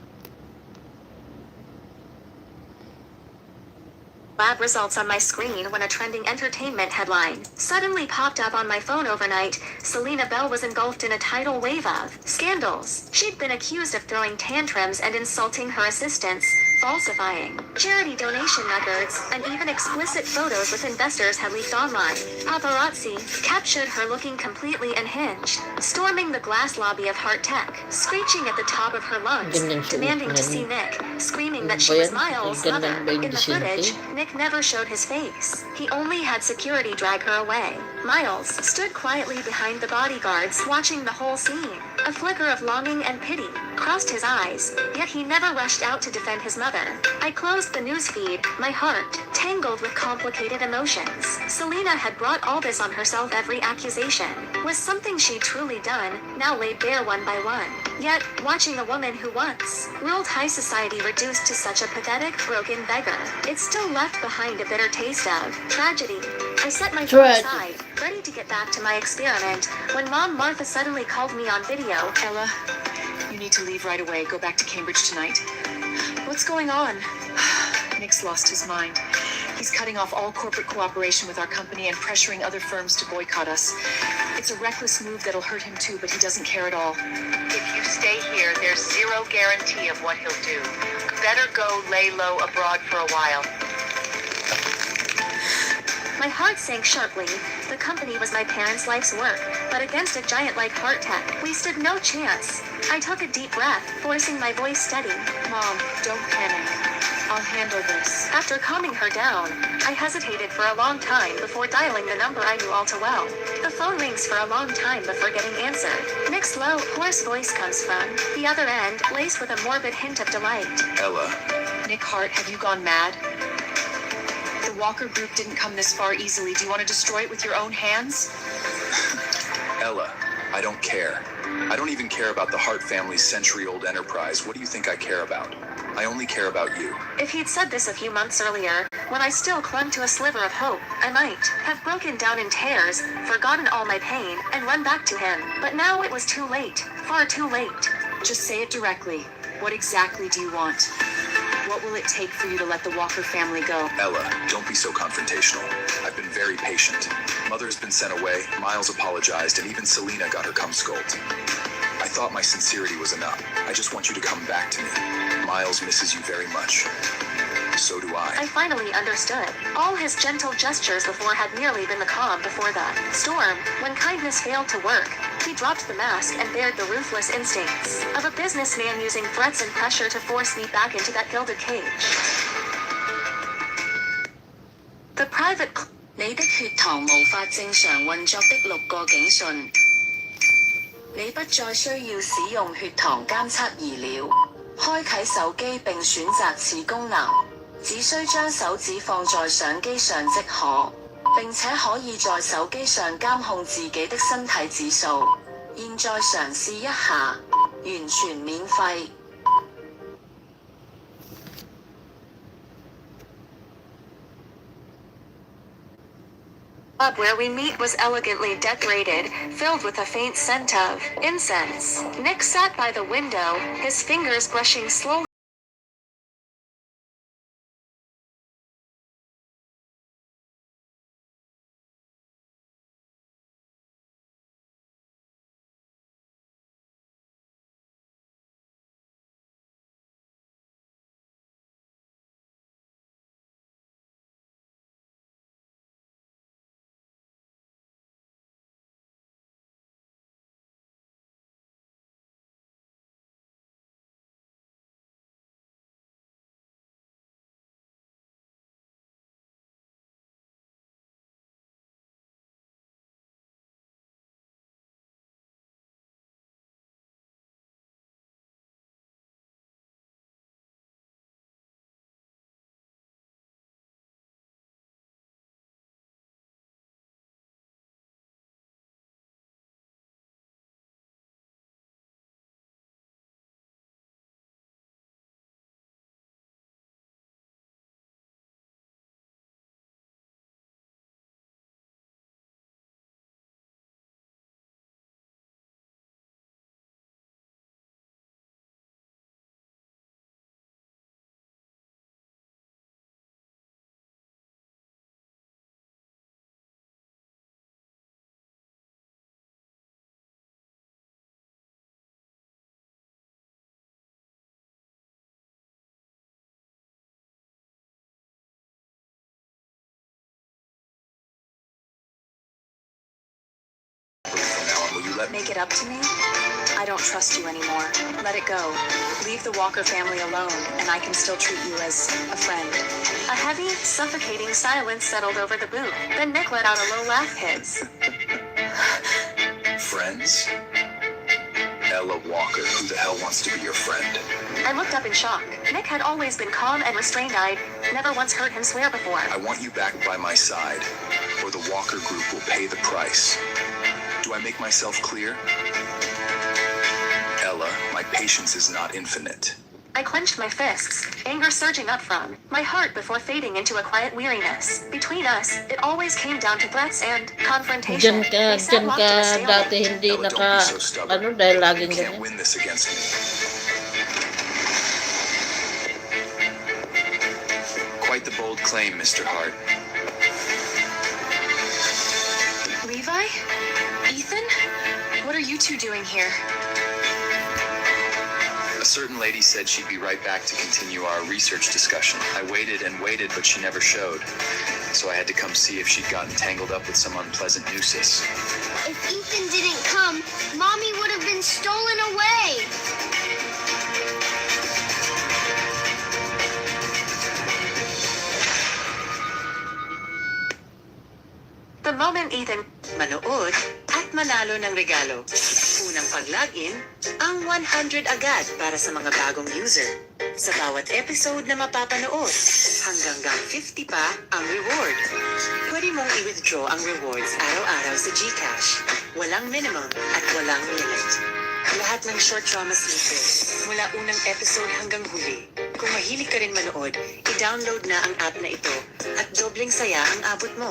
lab results on my screen when a trending entertainment headline suddenly popped up on my phone overnight. Selena Bell was engulfed in a tidal wave of scandals. She'd been accused of throwing tantrums and insulting her assistants, falsifying charity donation records, and even explicit photos with investors had leaked online. Paparazzi captured her looking completely unhinged, storming the glass lobby of Heart Tech, screeching at the top of her lungs, demanding to see Nick, screaming that she was Miles' mother. In the footage, Nick never showed his face. He only had security drag her away. Miles stood quietly behind the bodyguards, watching the whole scene. A flicker of longing and pity crossed his eyes, yet he never rushed out to defend his mother. I closed the newsfeed, my heart tangled with complicated emotions. Selena had brought all this on herself. Every accusation was something she'd truly done, now laid bare one by one. Yet, watching a woman who once ruled high society reduced to such a pathetic, broken beggar, it still left behind a bitter taste of tragedy. I set my phone aside, ready to get back to my experiment, when Mom Martha suddenly called me on video. Ella, you need to leave right away. Go back to Cambridge tonight. What's going on? Nick's lost his mind. He's cutting off all corporate cooperation with our company and pressuring other firms to boycott us. It's a reckless move that'll hurt him too, but he doesn't care at all. If you stay here, there's zero guarantee of what he'll do. Better go lay low abroad for a while. My heart sank sharply. The company was my parents' life's work, but against a giant like Heart Tech, we stood no chance. I took a deep breath, forcing my voice steady. Mom, don't panic. I'll handle this. After calming her down, I hesitated for a long time before dialing the number I knew all too well. The phone rings for a long time before getting answered. Nick's low, hoarse voice comes from the other end, laced with a morbid hint of delight. Ella. Nick Hart, have you gone mad? The Walker Group didn't come this far easily. Do you want to destroy it with your own hands? Ella, I don't care. I don't even care about the Hart family's century-old enterprise. What do you think I care about? I only care about you. If he'd said this a few months earlier, when I still clung to a sliver of hope, I might have broken down in tears, forgotten all my pain, and run back to him. But now it was too late. Far too late. Just say it directly. What exactly do you want? What will it take for you to let the Walker family go? Ella, don't be so confrontational. I've been very patient. Mother's been sent away, Miles apologized, and even Selena got her cum scolded. I thought my sincerity was enough. I just want you to come back to me. Miles misses you very much. So do I. I finally understood. All his gentle gestures before had merely been the calm before the storm. When kindness failed to work, he dropped the mask and bared the ruthless instincts of a businessman using threats and pressure to force me back into that gilded cage. The private 你的血糖無法正常運作的6個警訊，你不再需要使用血糖監測儀了。開啟手機並選擇此功能，只需將手指放在相機上即可，並且可以在手機上監控自己的身體指數。現在嘗試一下，完全免費。Up where we meet was elegantly decorated, filled with a faint scent of incense. Nick sat by the window, his fingers brushing slowly. Will you let me? Make it up to me? I don't trust you anymore. Let it go. Leave the Walker family alone, and I can still treat you as a friend. A heavy, suffocating silence settled over the booth. Then Nick let out a low laugh. Friends? Ella Walker, who the hell wants to be your friend? I looked up in shock. Nick had always been calm and restrained. I'd never once heard him swear before. I want you back by my side, or the Walker group will pay the price. Do I make myself clear? Ella, my patience is not infinite. I clenched my fists, anger surging up from my heart before fading into a quiet weariness. Between us, it always came down to threats and confrontation. Diyan ka dati hindi Ella, don't be so stubborn. dahil You laging can't ganyan. win this against me. Quite the bold claim, Mr. Hart. Levi? Ethan? What are you two doing here? A certain lady said she'd be right back to continue our research discussion. I waited and waited, but she never showed. So I had to come see if she'd gotten tangled up with some unpleasant nuisance. If Ethan didn't come, Mommy would have been stolen away. The moment Ethan Manood at manalo ng regalo. Unang pag-login, ang 100 agad para sa mga bagong user. Sa bawat episode na mapapanood, hanggang 50 pa ang reward. Pwede mong i-withdraw ang rewards araw-araw sa GCash. Walang minimum at walang limit. Lahat ng short dramas libre, mula unang episode hanggang huli. Kung mahilig ka rin manood, i-download na ang app na ito at dobleng saya ang abot mo.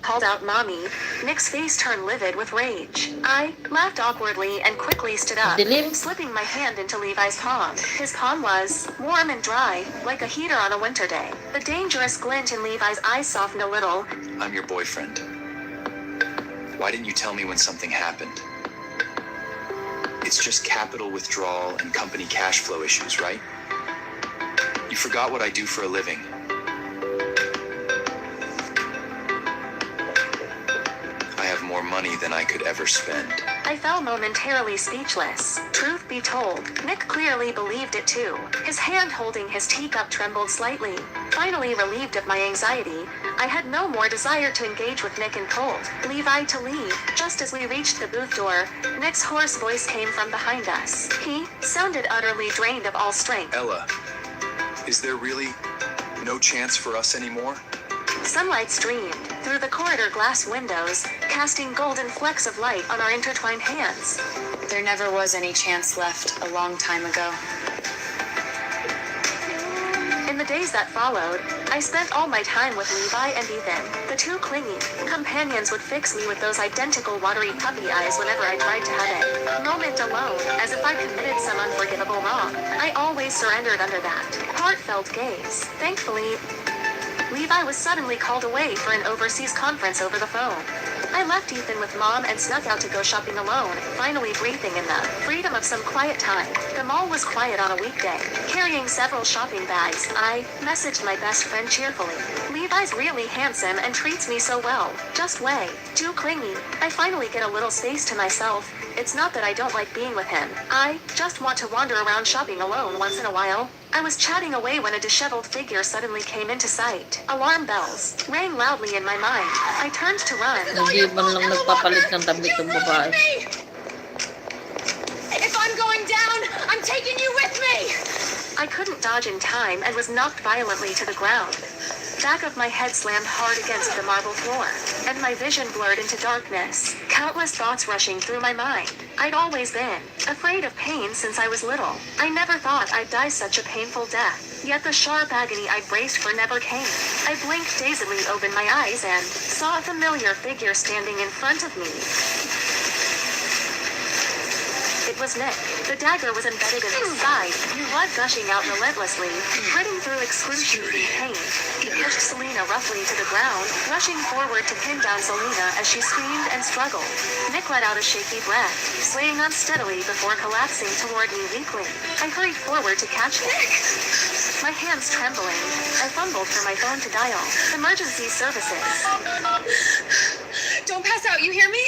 called out Mommy, Nick's face turned livid with rage. I laughed awkwardly and quickly stood up, slipping my hand into Levi's palm. His palm was warm and dry, like a heater on a winter day. The dangerous glint in Levi's eyes softened a little. I'm your boyfriend. Why didn't you tell me when something happened? It's just capital withdrawal and company cash flow issues, right? You forgot what I do for a living. I have more money than I could ever spend. I fell momentarily speechless. Truth be told, Nick clearly believed it too. His hand holding his teacup trembled slightly. Finally relieved of my anxiety, I had no more desire to engage with Nick and told Levi to leave. Just as we reached the booth door, Nick's hoarse voice came from behind us. He sounded utterly drained of all strength. Ella, is there really no chance for us anymore? Sunlight streamed through the corridor glass windows, casting golden flecks of light on our intertwined hands. There never was any chance left a long time ago. In the days that followed, I spent all my time with Levi and Ethan. The two clingy companions would fix me with those identical watery puppy eyes whenever I tried to have a moment alone, as if I committed some unforgivable wrong. I always surrendered under that heartfelt gaze. Thankfully, Levi was suddenly called away for an overseas conference over the phone. I left Ethan with Mom and snuck out to go shopping alone, finally breathing in the freedom of some quiet time. The mall was quiet on a weekday. Carrying several shopping bags, I messaged my best friend cheerfully. Levi's really handsome and treats me so well. Just way too clingy. I finally get a little space to myself. It's not that I don't like being with him. I just want to wander around shopping alone once in a while. I was chatting away when a disheveled figure suddenly came into sight. Alarm bells rang loudly in my mind. I turned to run. Hindi man lang nagpapalit ng damit ng babae. If I'm going down, I'm taking you with me! I couldn't dodge in time and was knocked violently to the ground. Back of my head slammed hard against the marble floor, and my vision blurred into darkness. Countless thoughts rushing through my mind. I'd always been afraid of pain since I was little. I never thought I'd die such a painful death, yet the sharp agony I'd braced for never came. I blinked dazedly, opened my eyes, and saw a familiar figure standing in front of me. It was Nick. The dagger was embedded in his side, blood gushing out relentlessly, hurting through excruciating pain. He pushed Selena roughly to the ground, rushing forward to pin down Selena as she screamed and struggled. Nick let out a shaky breath, swaying unsteadily before collapsing toward me weakly. I hurried forward to catch him. My hands trembling, I fumbled for my phone to dial emergency services. Don't pass out, you hear me?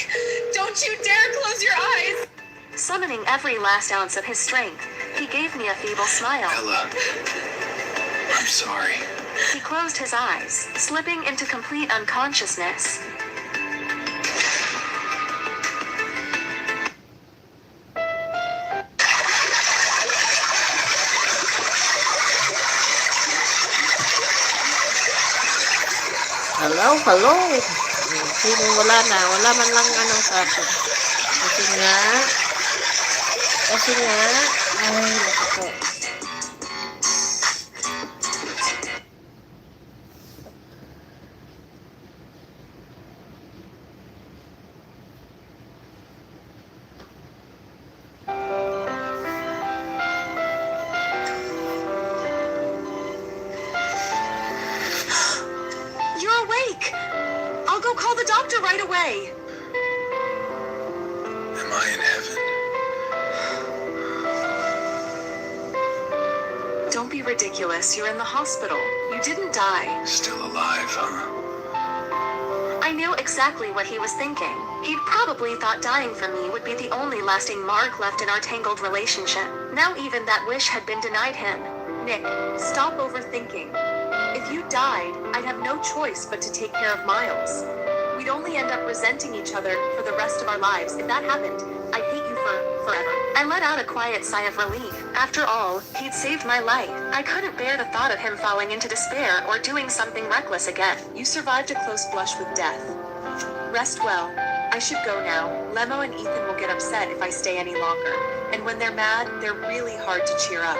Don't you dare close your eyes! Summoning every last ounce of his strength, he gave me a feeble smile. Ella, I'm sorry. He closed his eyes, slipping into complete unconsciousness. Hello? Sino wala na? Wala man lang sa akin. Kasi nga, ay, naku. You're awake! I'll go call the doctor right away! Am I in heaven? Don't be ridiculous, you're in the hospital. You didn't die. Still alive, huh? I knew exactly what he was thinking. He'd probably thought dying for me would be the only lasting mark left in our tangled relationship. Now even that wish had been denied him. Nick, stop overthinking. If you died, I'd have no choice but to take care of Miles. We'd only end up resenting each other for the rest of our lives. If that happened, I'd hate you for forever. I let out a quiet sigh of relief. After all, he'd saved my life. I couldn't bear the thought of him falling into despair or doing something reckless again. You survived a close blush with death. Rest well. I should go now. Lemo and Ethan will get upset if I stay any longer. And when they're mad, they're really hard to cheer up.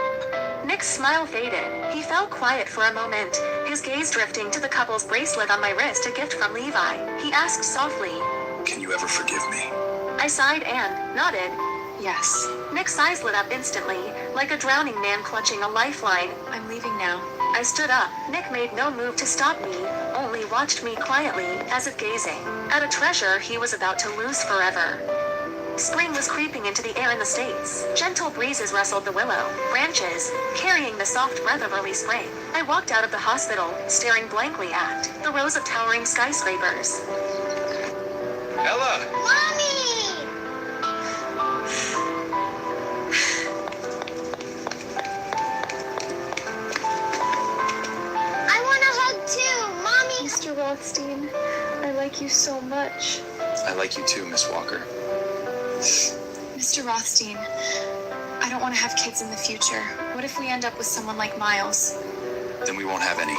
Nick's smile faded. He fell quiet for a moment, his gaze drifting to the couple's bracelet on my wrist, a gift from Levi. He asked softly, Can you ever forgive me? I sighed and nodded. Yes. Nick's eyes lit up instantly, like a drowning man clutching a lifeline. I'm leaving now. I stood up. Nick made no move to stop me, only watched me quietly, as if gazing at a treasure he was about to lose forever. Spring was creeping into the air in the States. Gentle breezes rustled the willow branches, carrying the soft breath of early spring. I walked out of the hospital, staring blankly at the rows of towering skyscrapers. Ella! Mommy! I want a hug too, Mommy! Mr. Rothstein, I like you so much. I like you too, Miss Walker. Mr. Rothstein, I don't want to have kids in the future. What if we end up with someone like Miles? Then we won't have any.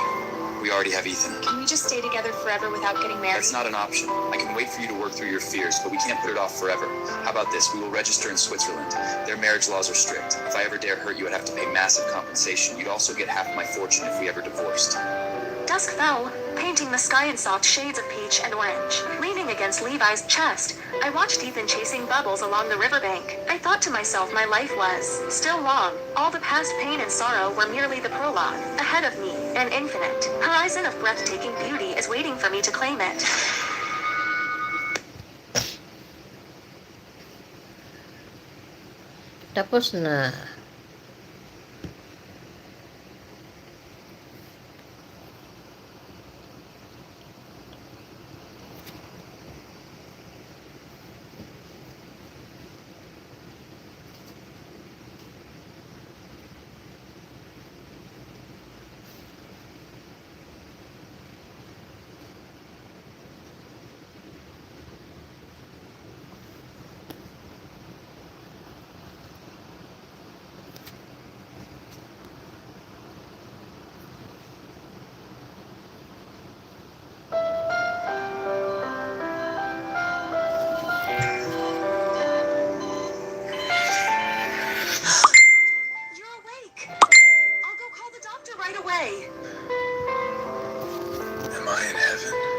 We already have Ethan. Can we just stay together forever without getting married? That's not an option. I can wait for you to work through your fears, but we can't put it off forever. How about this? We will register in Switzerland. Their marriage laws are strict. If I ever dare hurt you, I'd have to pay massive compensation. You'd also get half my fortune if we ever divorced. Dusk fell, painting the sky in soft shades of peach and orange. Leaning against Levi's chest, I watched Ethan chasing bubbles along the riverbank. I thought to myself my life was still long. All the past pain and sorrow were merely the prologue. Ahead of me, an infinite horizon of breathtaking beauty is waiting for me to claim it. Tapos na. Am I in heaven?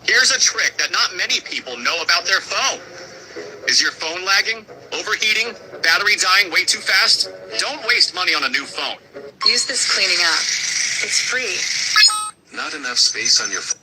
Here's a trick that not many people know about their phone. Is your phone lagging? Overheating? Battery dying way too fast? Don't waste money on a new phone. Use this cleaning app. It's free. Not enough space on your phone.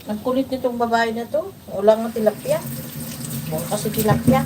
Ang kulit nitong babae na to. Wala nga tilapia. Mukha kasi tilapia.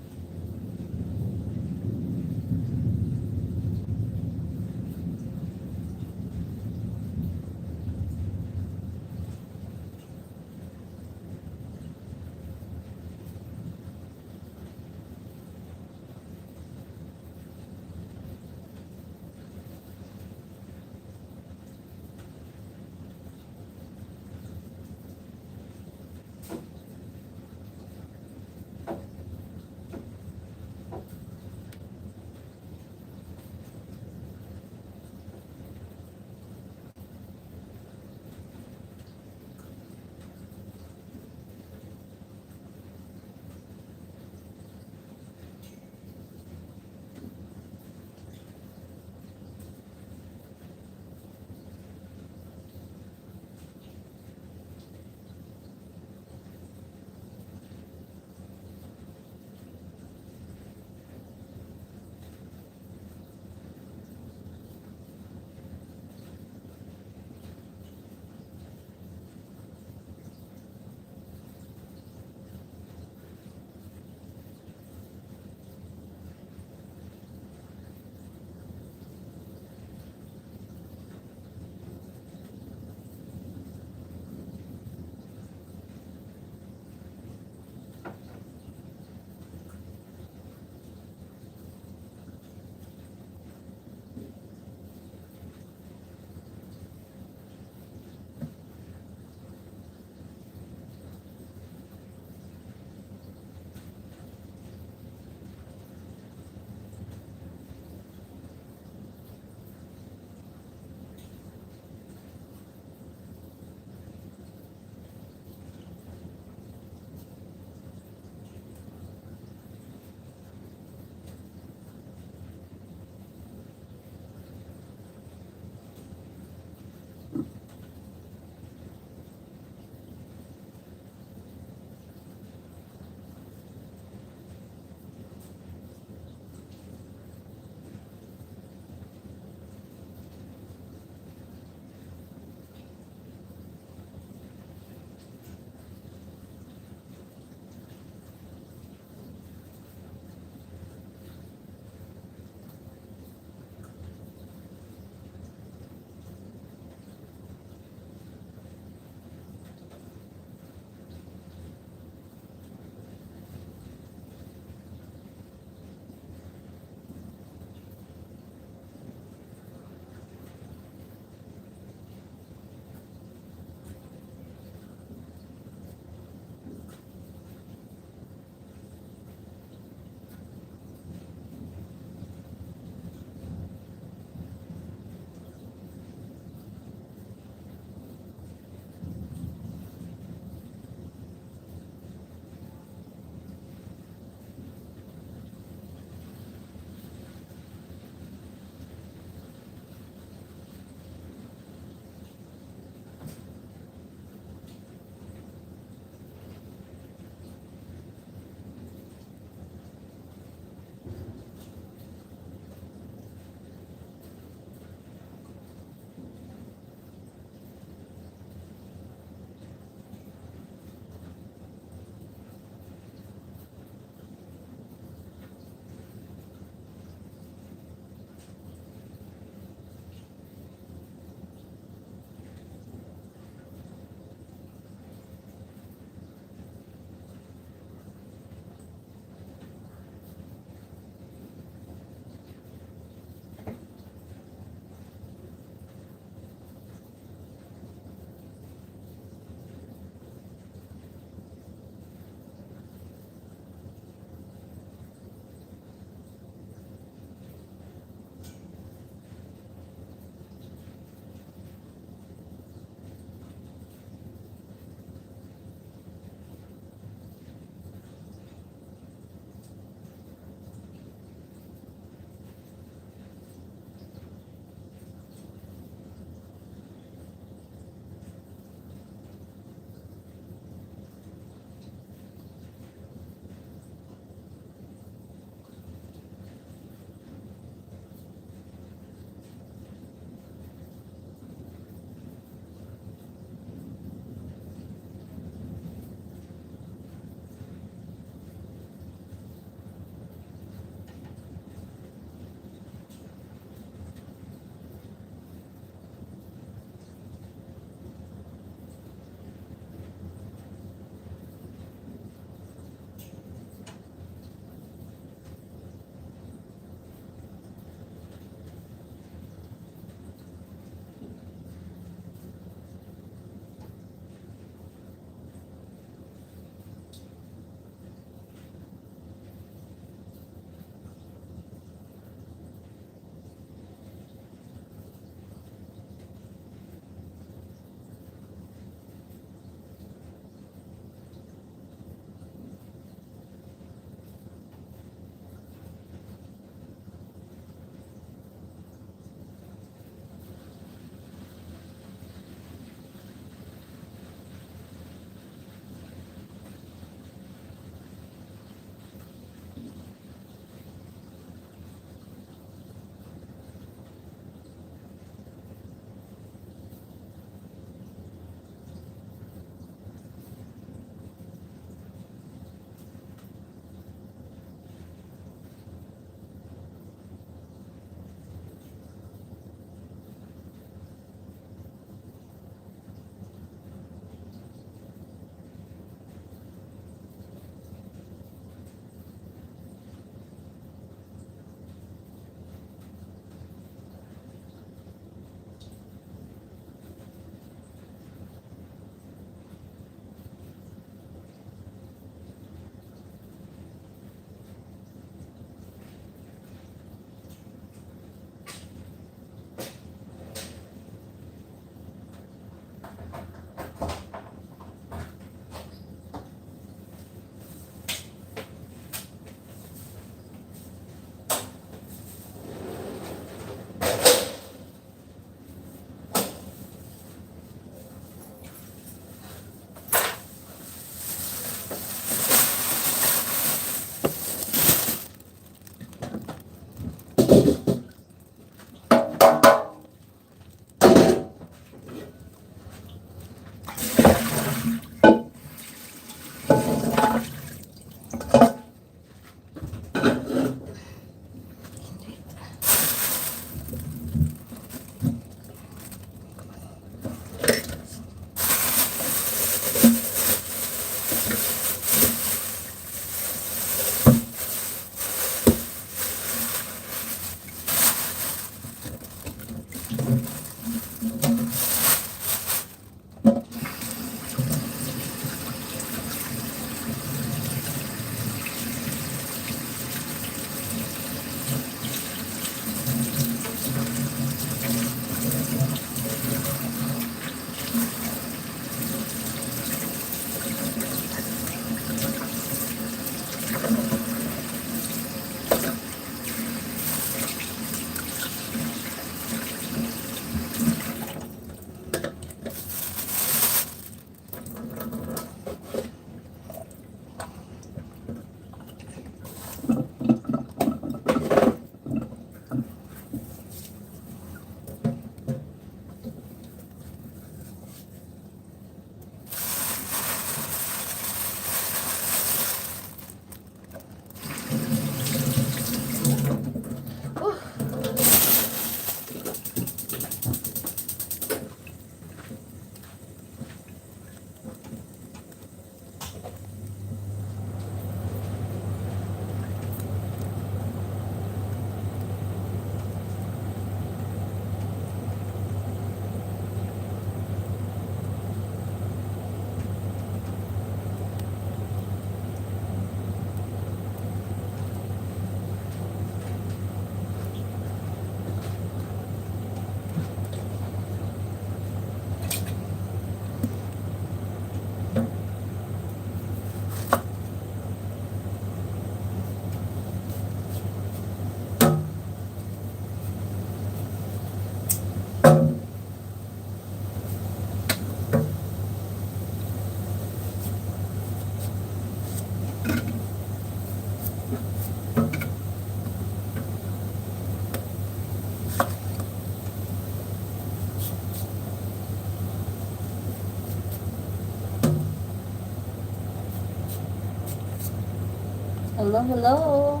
Hello.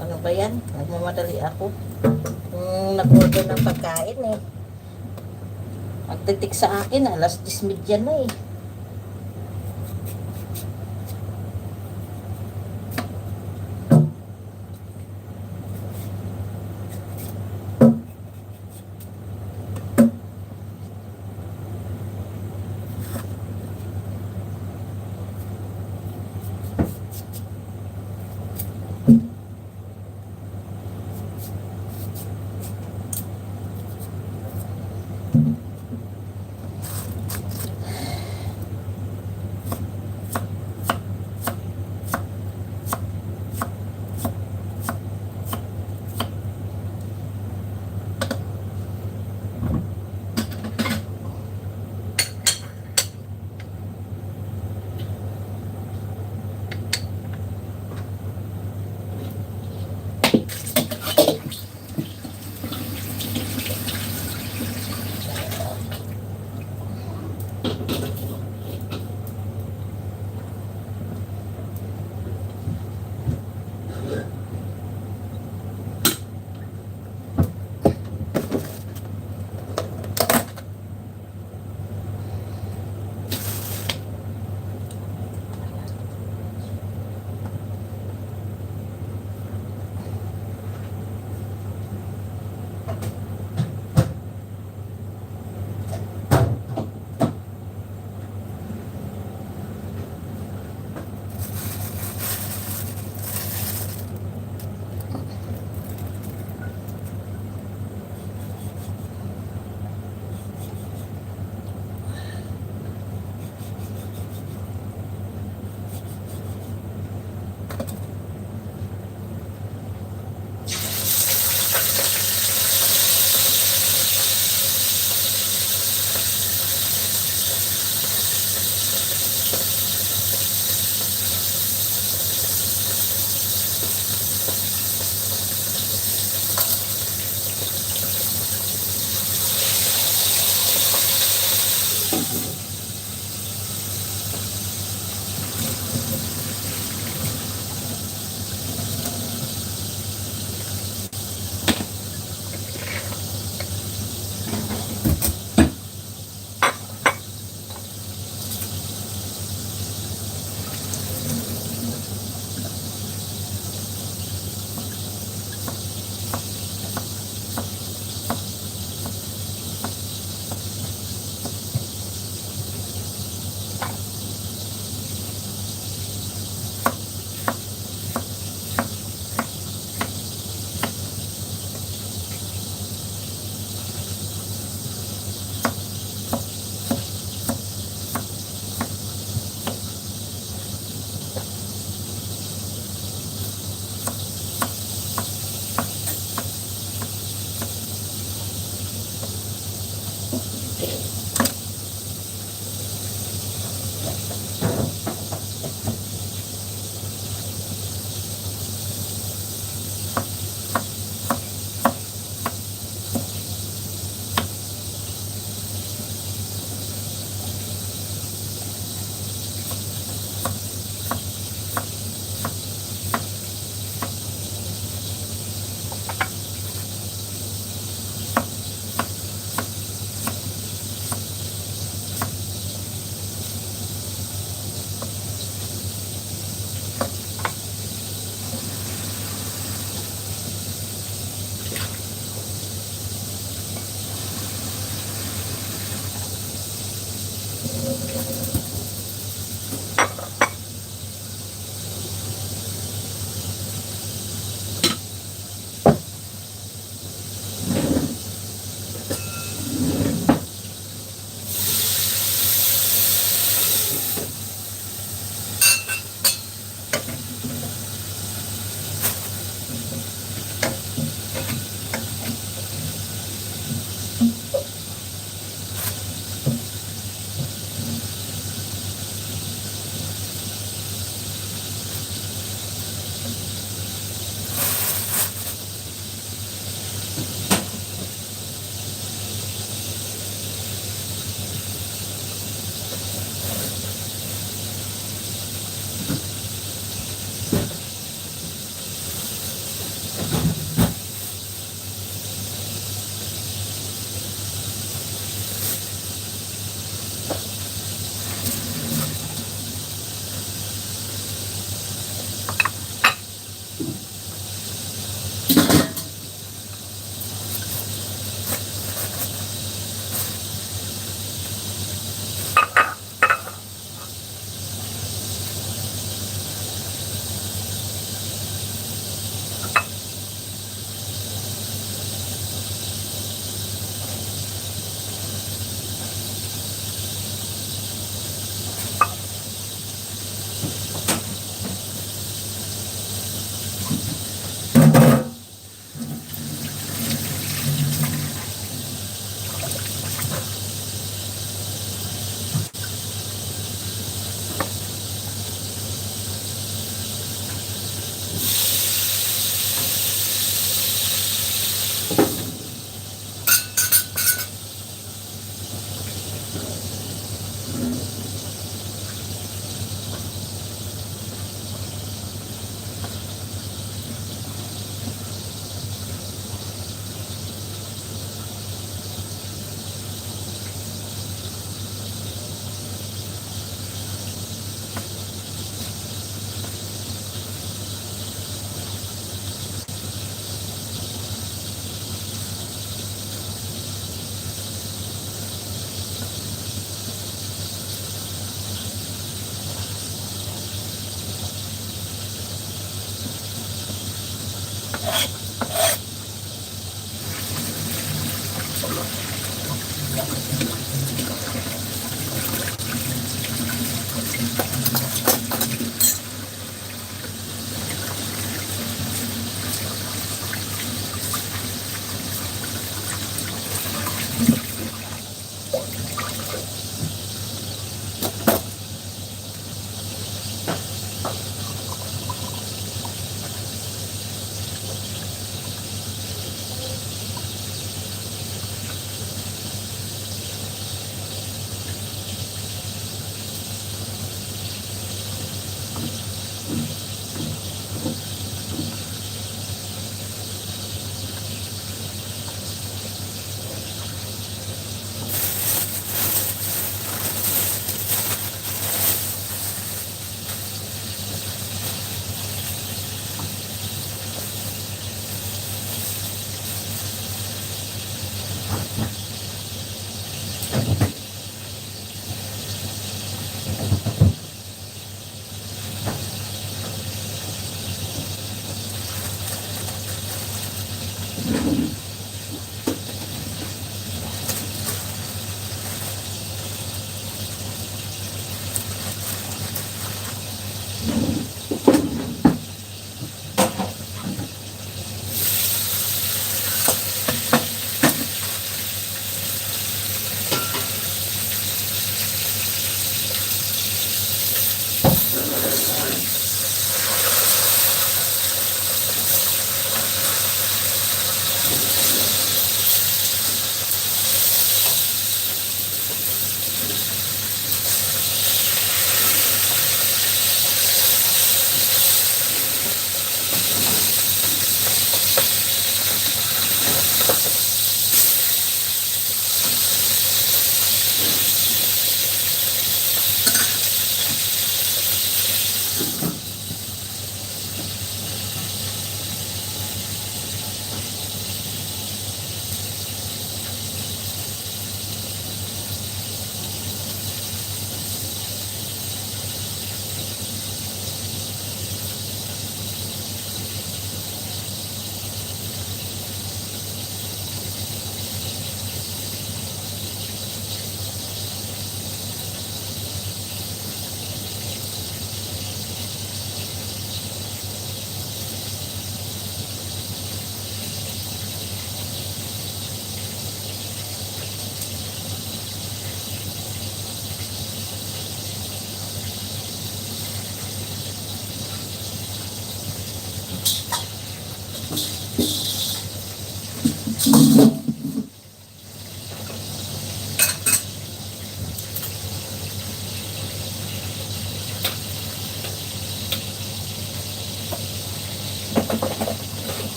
Ano ba yan? Nagmamadali ako. Nag-order ng pagkain eh. Magtitik sa akin, alas 10:30 na eh.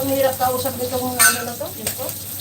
ang hirap kausap nitong ano na to. Ito.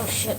Oh shit.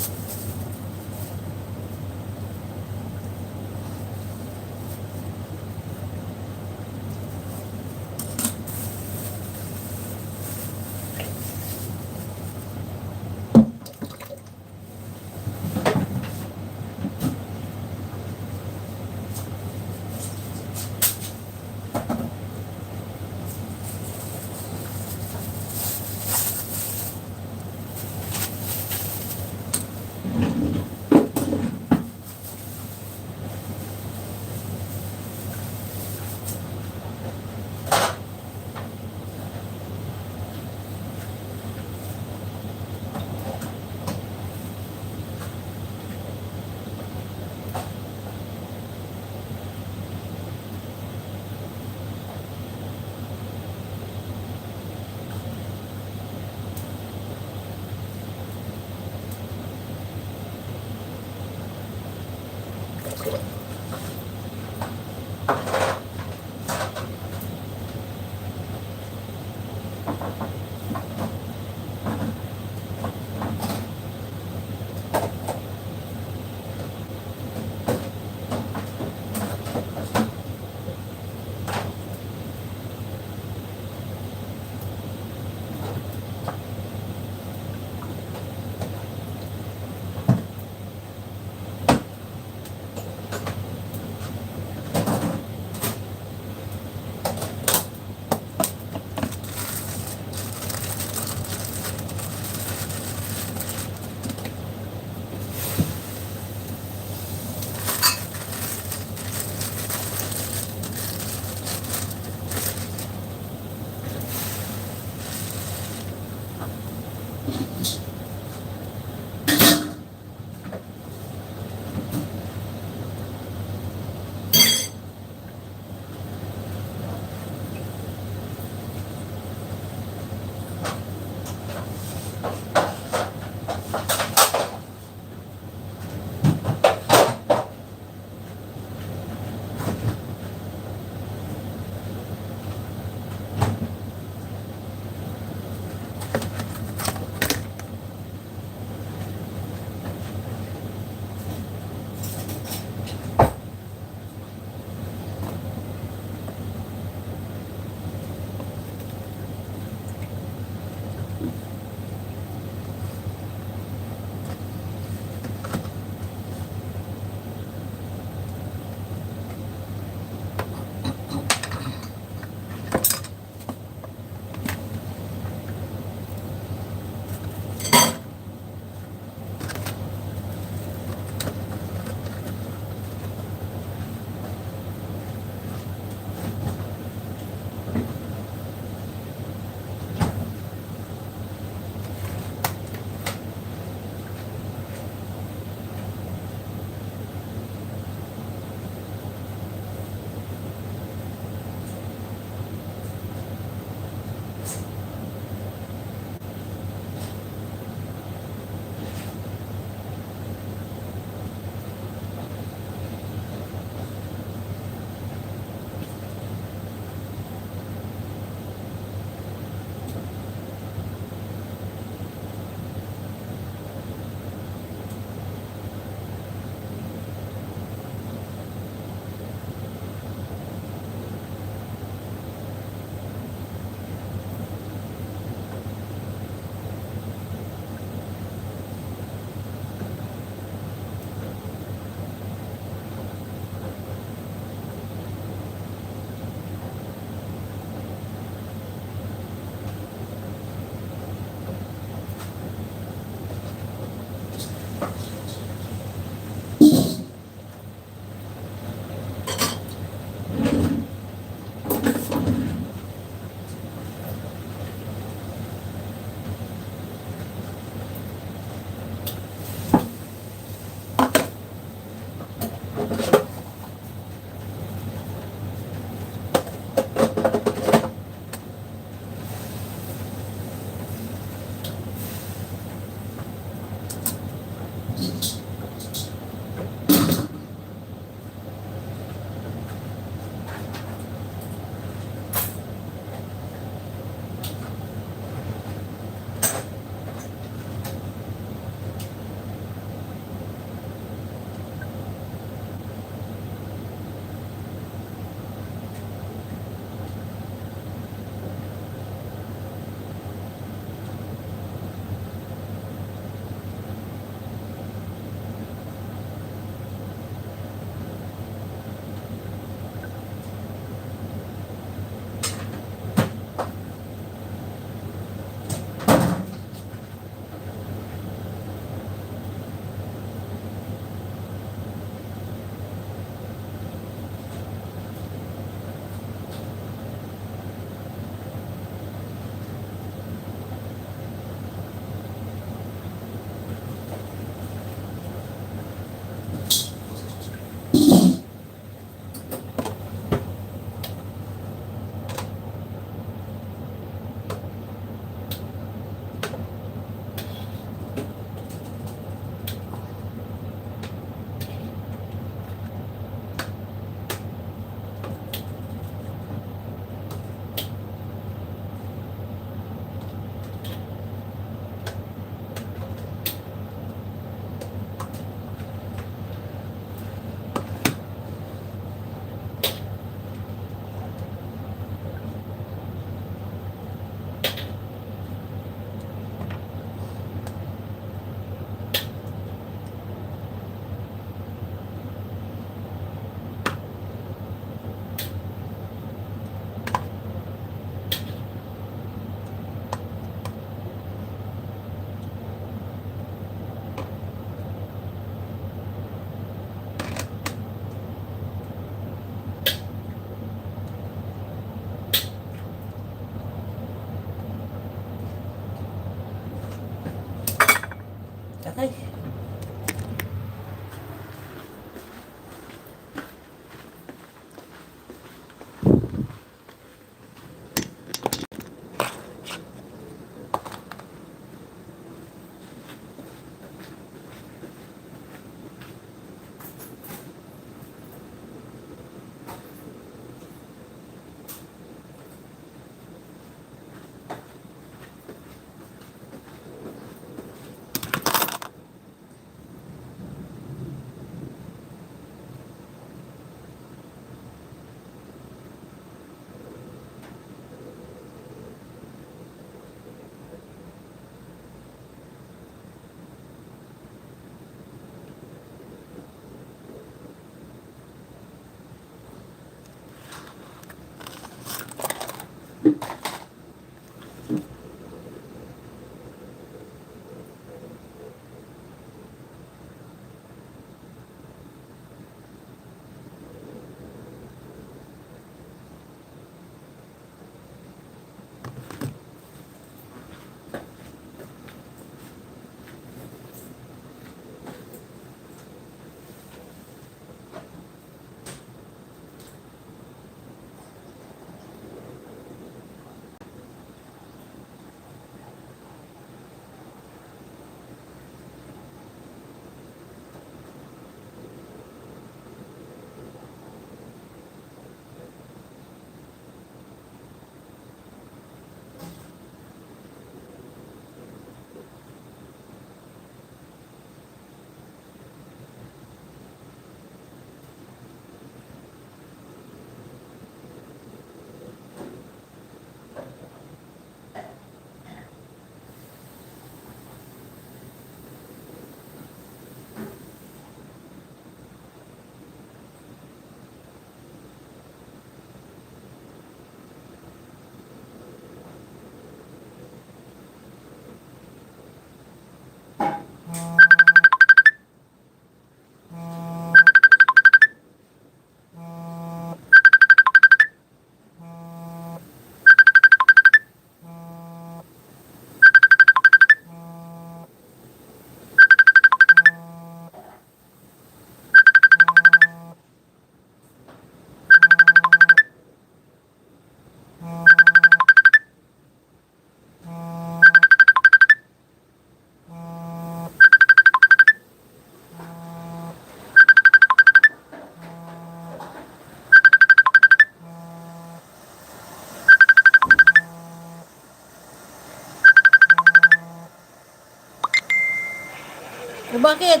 Bakit?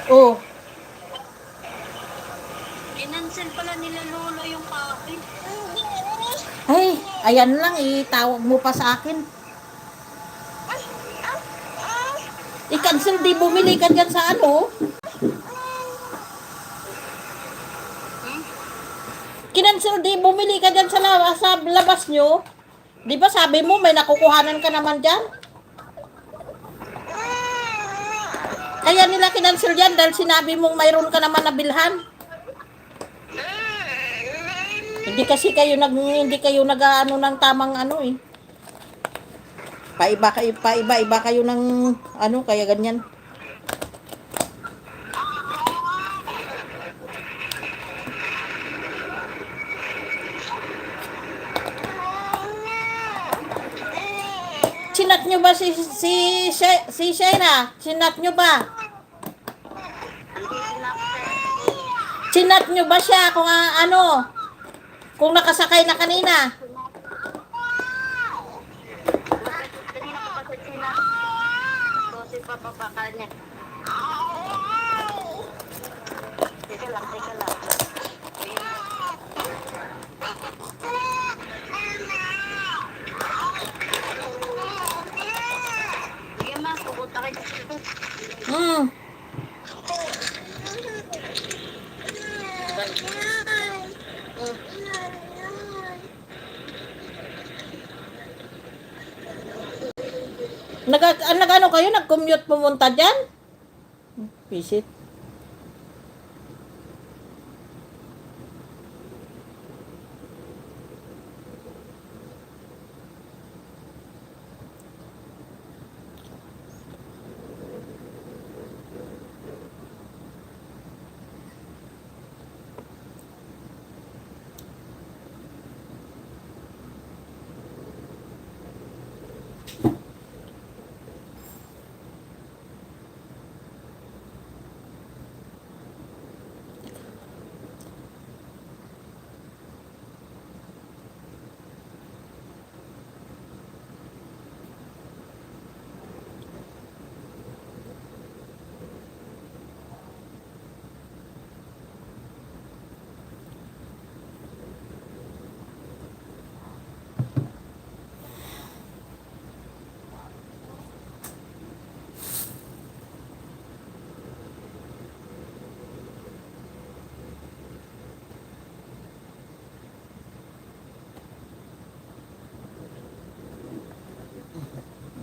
Oh. Kinansel pala nila Lolo yung package. Ay, ayan lang, itawag mo pa sa akin. I-cancel, di bumili ka dyan sa ano? Kinansel, di bumili ka dyan sa labas nyo. Di ba sabi mo may nakukuhanan ka naman dyan? Kaya nila kinansel dyan dahil sinabi mong mayroon ka naman nabilhan. Hindi kayo nag-ano ng tamang ano eh. Paiba kayo ng ano, kaya ganyan. Sinat nyo ba si Shaina? Sinat nyo ba? Sinat nyo ba siya kung ano? Kung nakasakay na kanina? Kasi papapaka niya. Teka lang. Sige ma, pupunta kayo dito. Nag-ano kayo? Nag-commute pumunta dyan? Visit.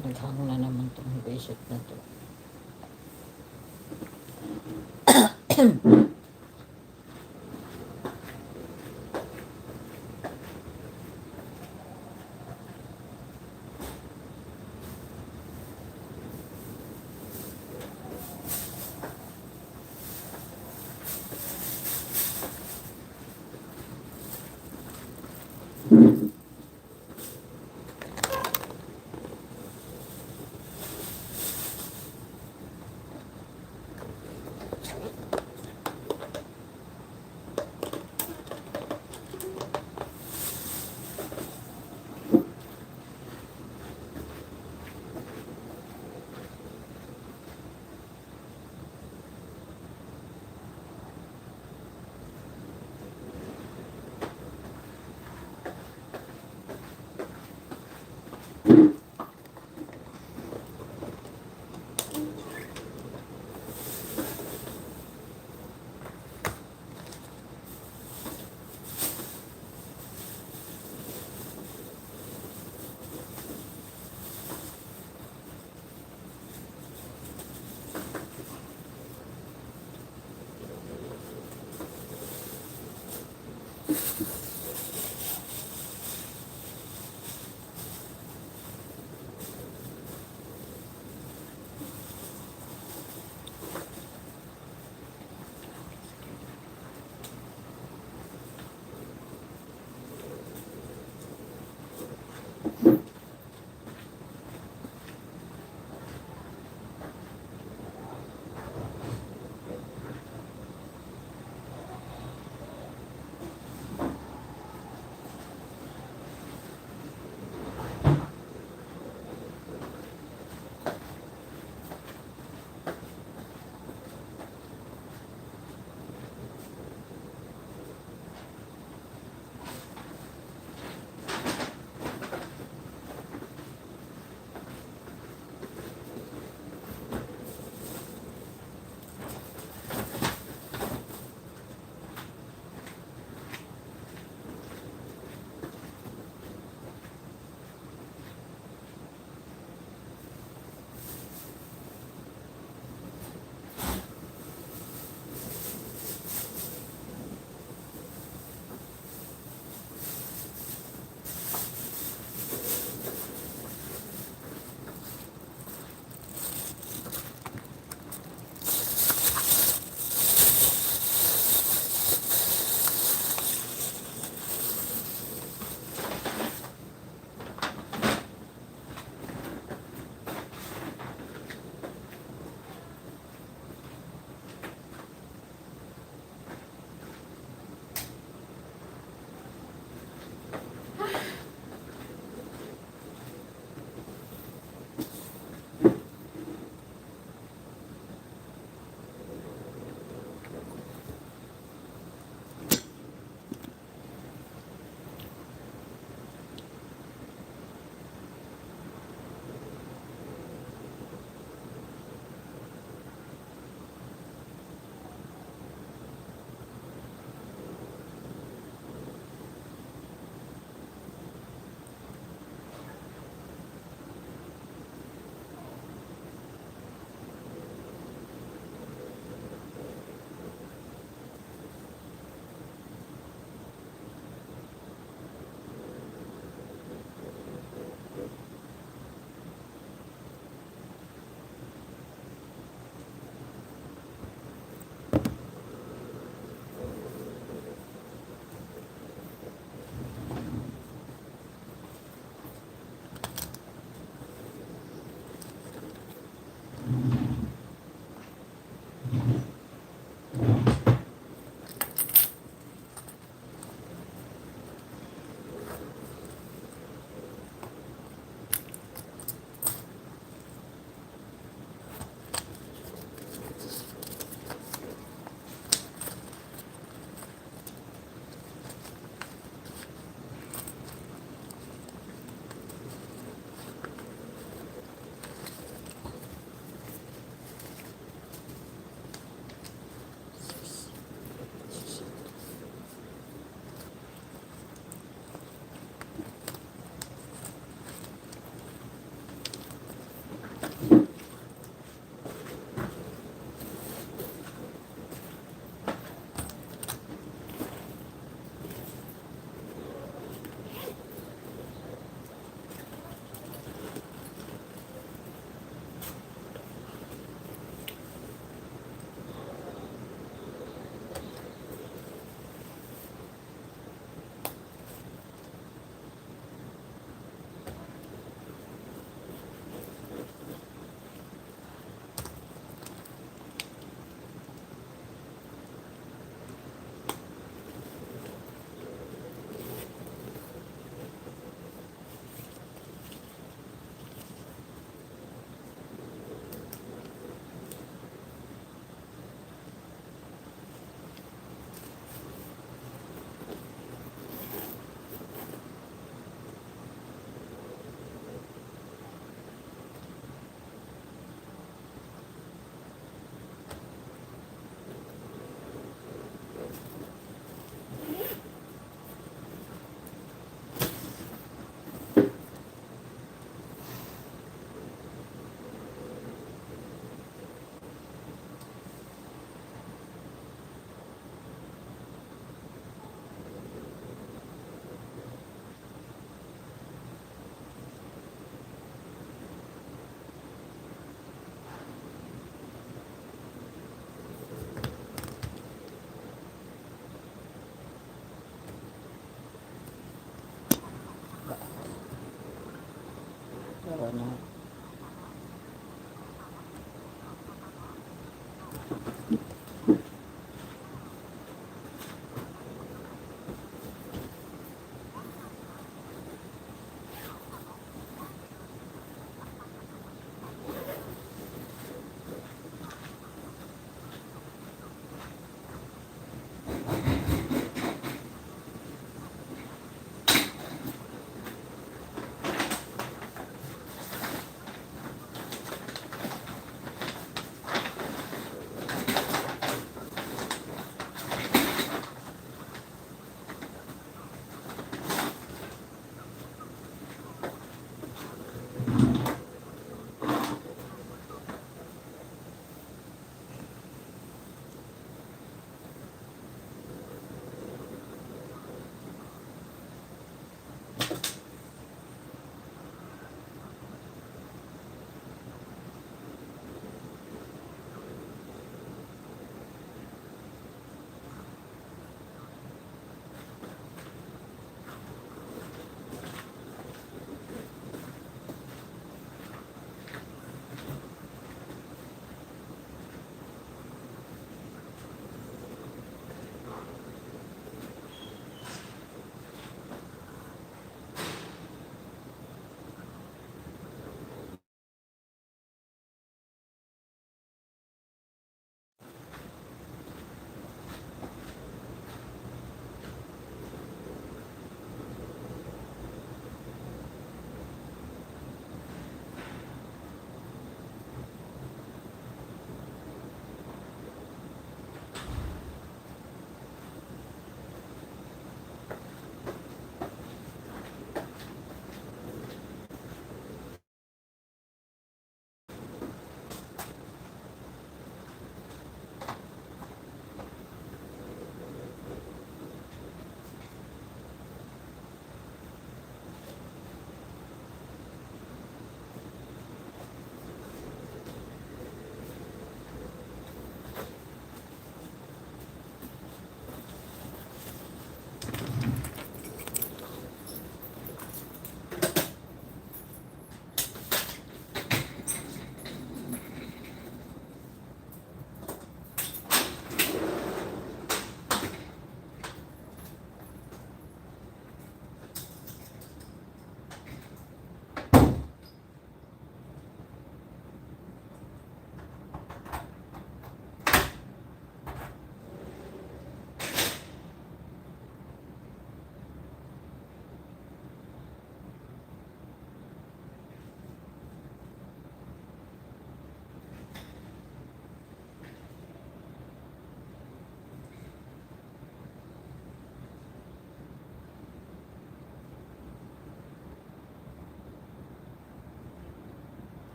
Naghang na naman itong visit na to.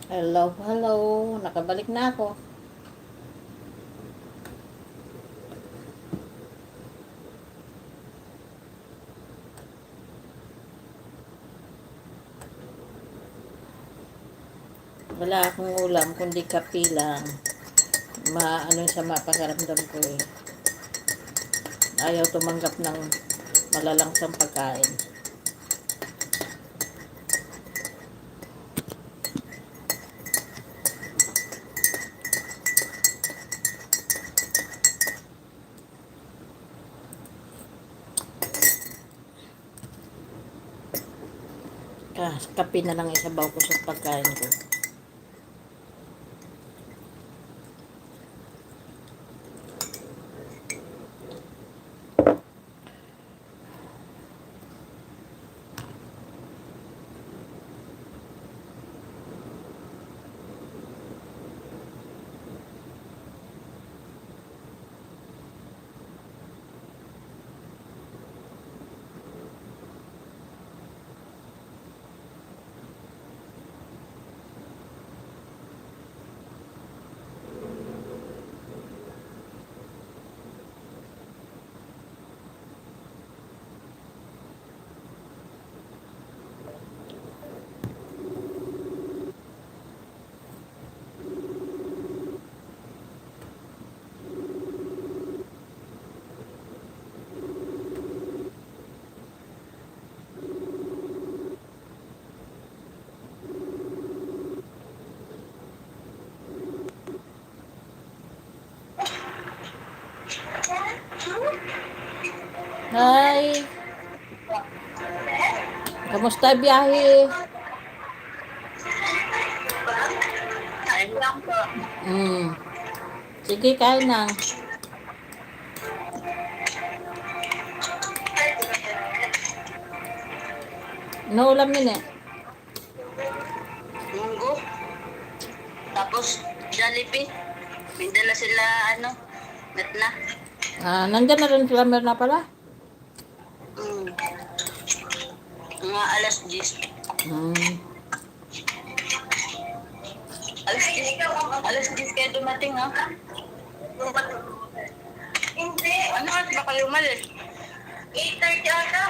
Hello, hello. Nakabalik na ako. Wala akong ulam, kundi kape lang. Ano sa mapakaramdam ko eh. Ayaw tumanggap ng malalangsang pagkain. Kape na lang isabaw ko sa pagkain ko. Hi! Kamusta biyahe? Kain lang po. Sige, kain na. No ulam yun eh. Munggo. Tapos, Jollibee. May dala sila, natna. Nandyan na rin sila meron na pala. Mga alas 10. Alas 10 kayo dumating, ha? Hindi. Ano oras ba kayo umalis? 8:30 ata.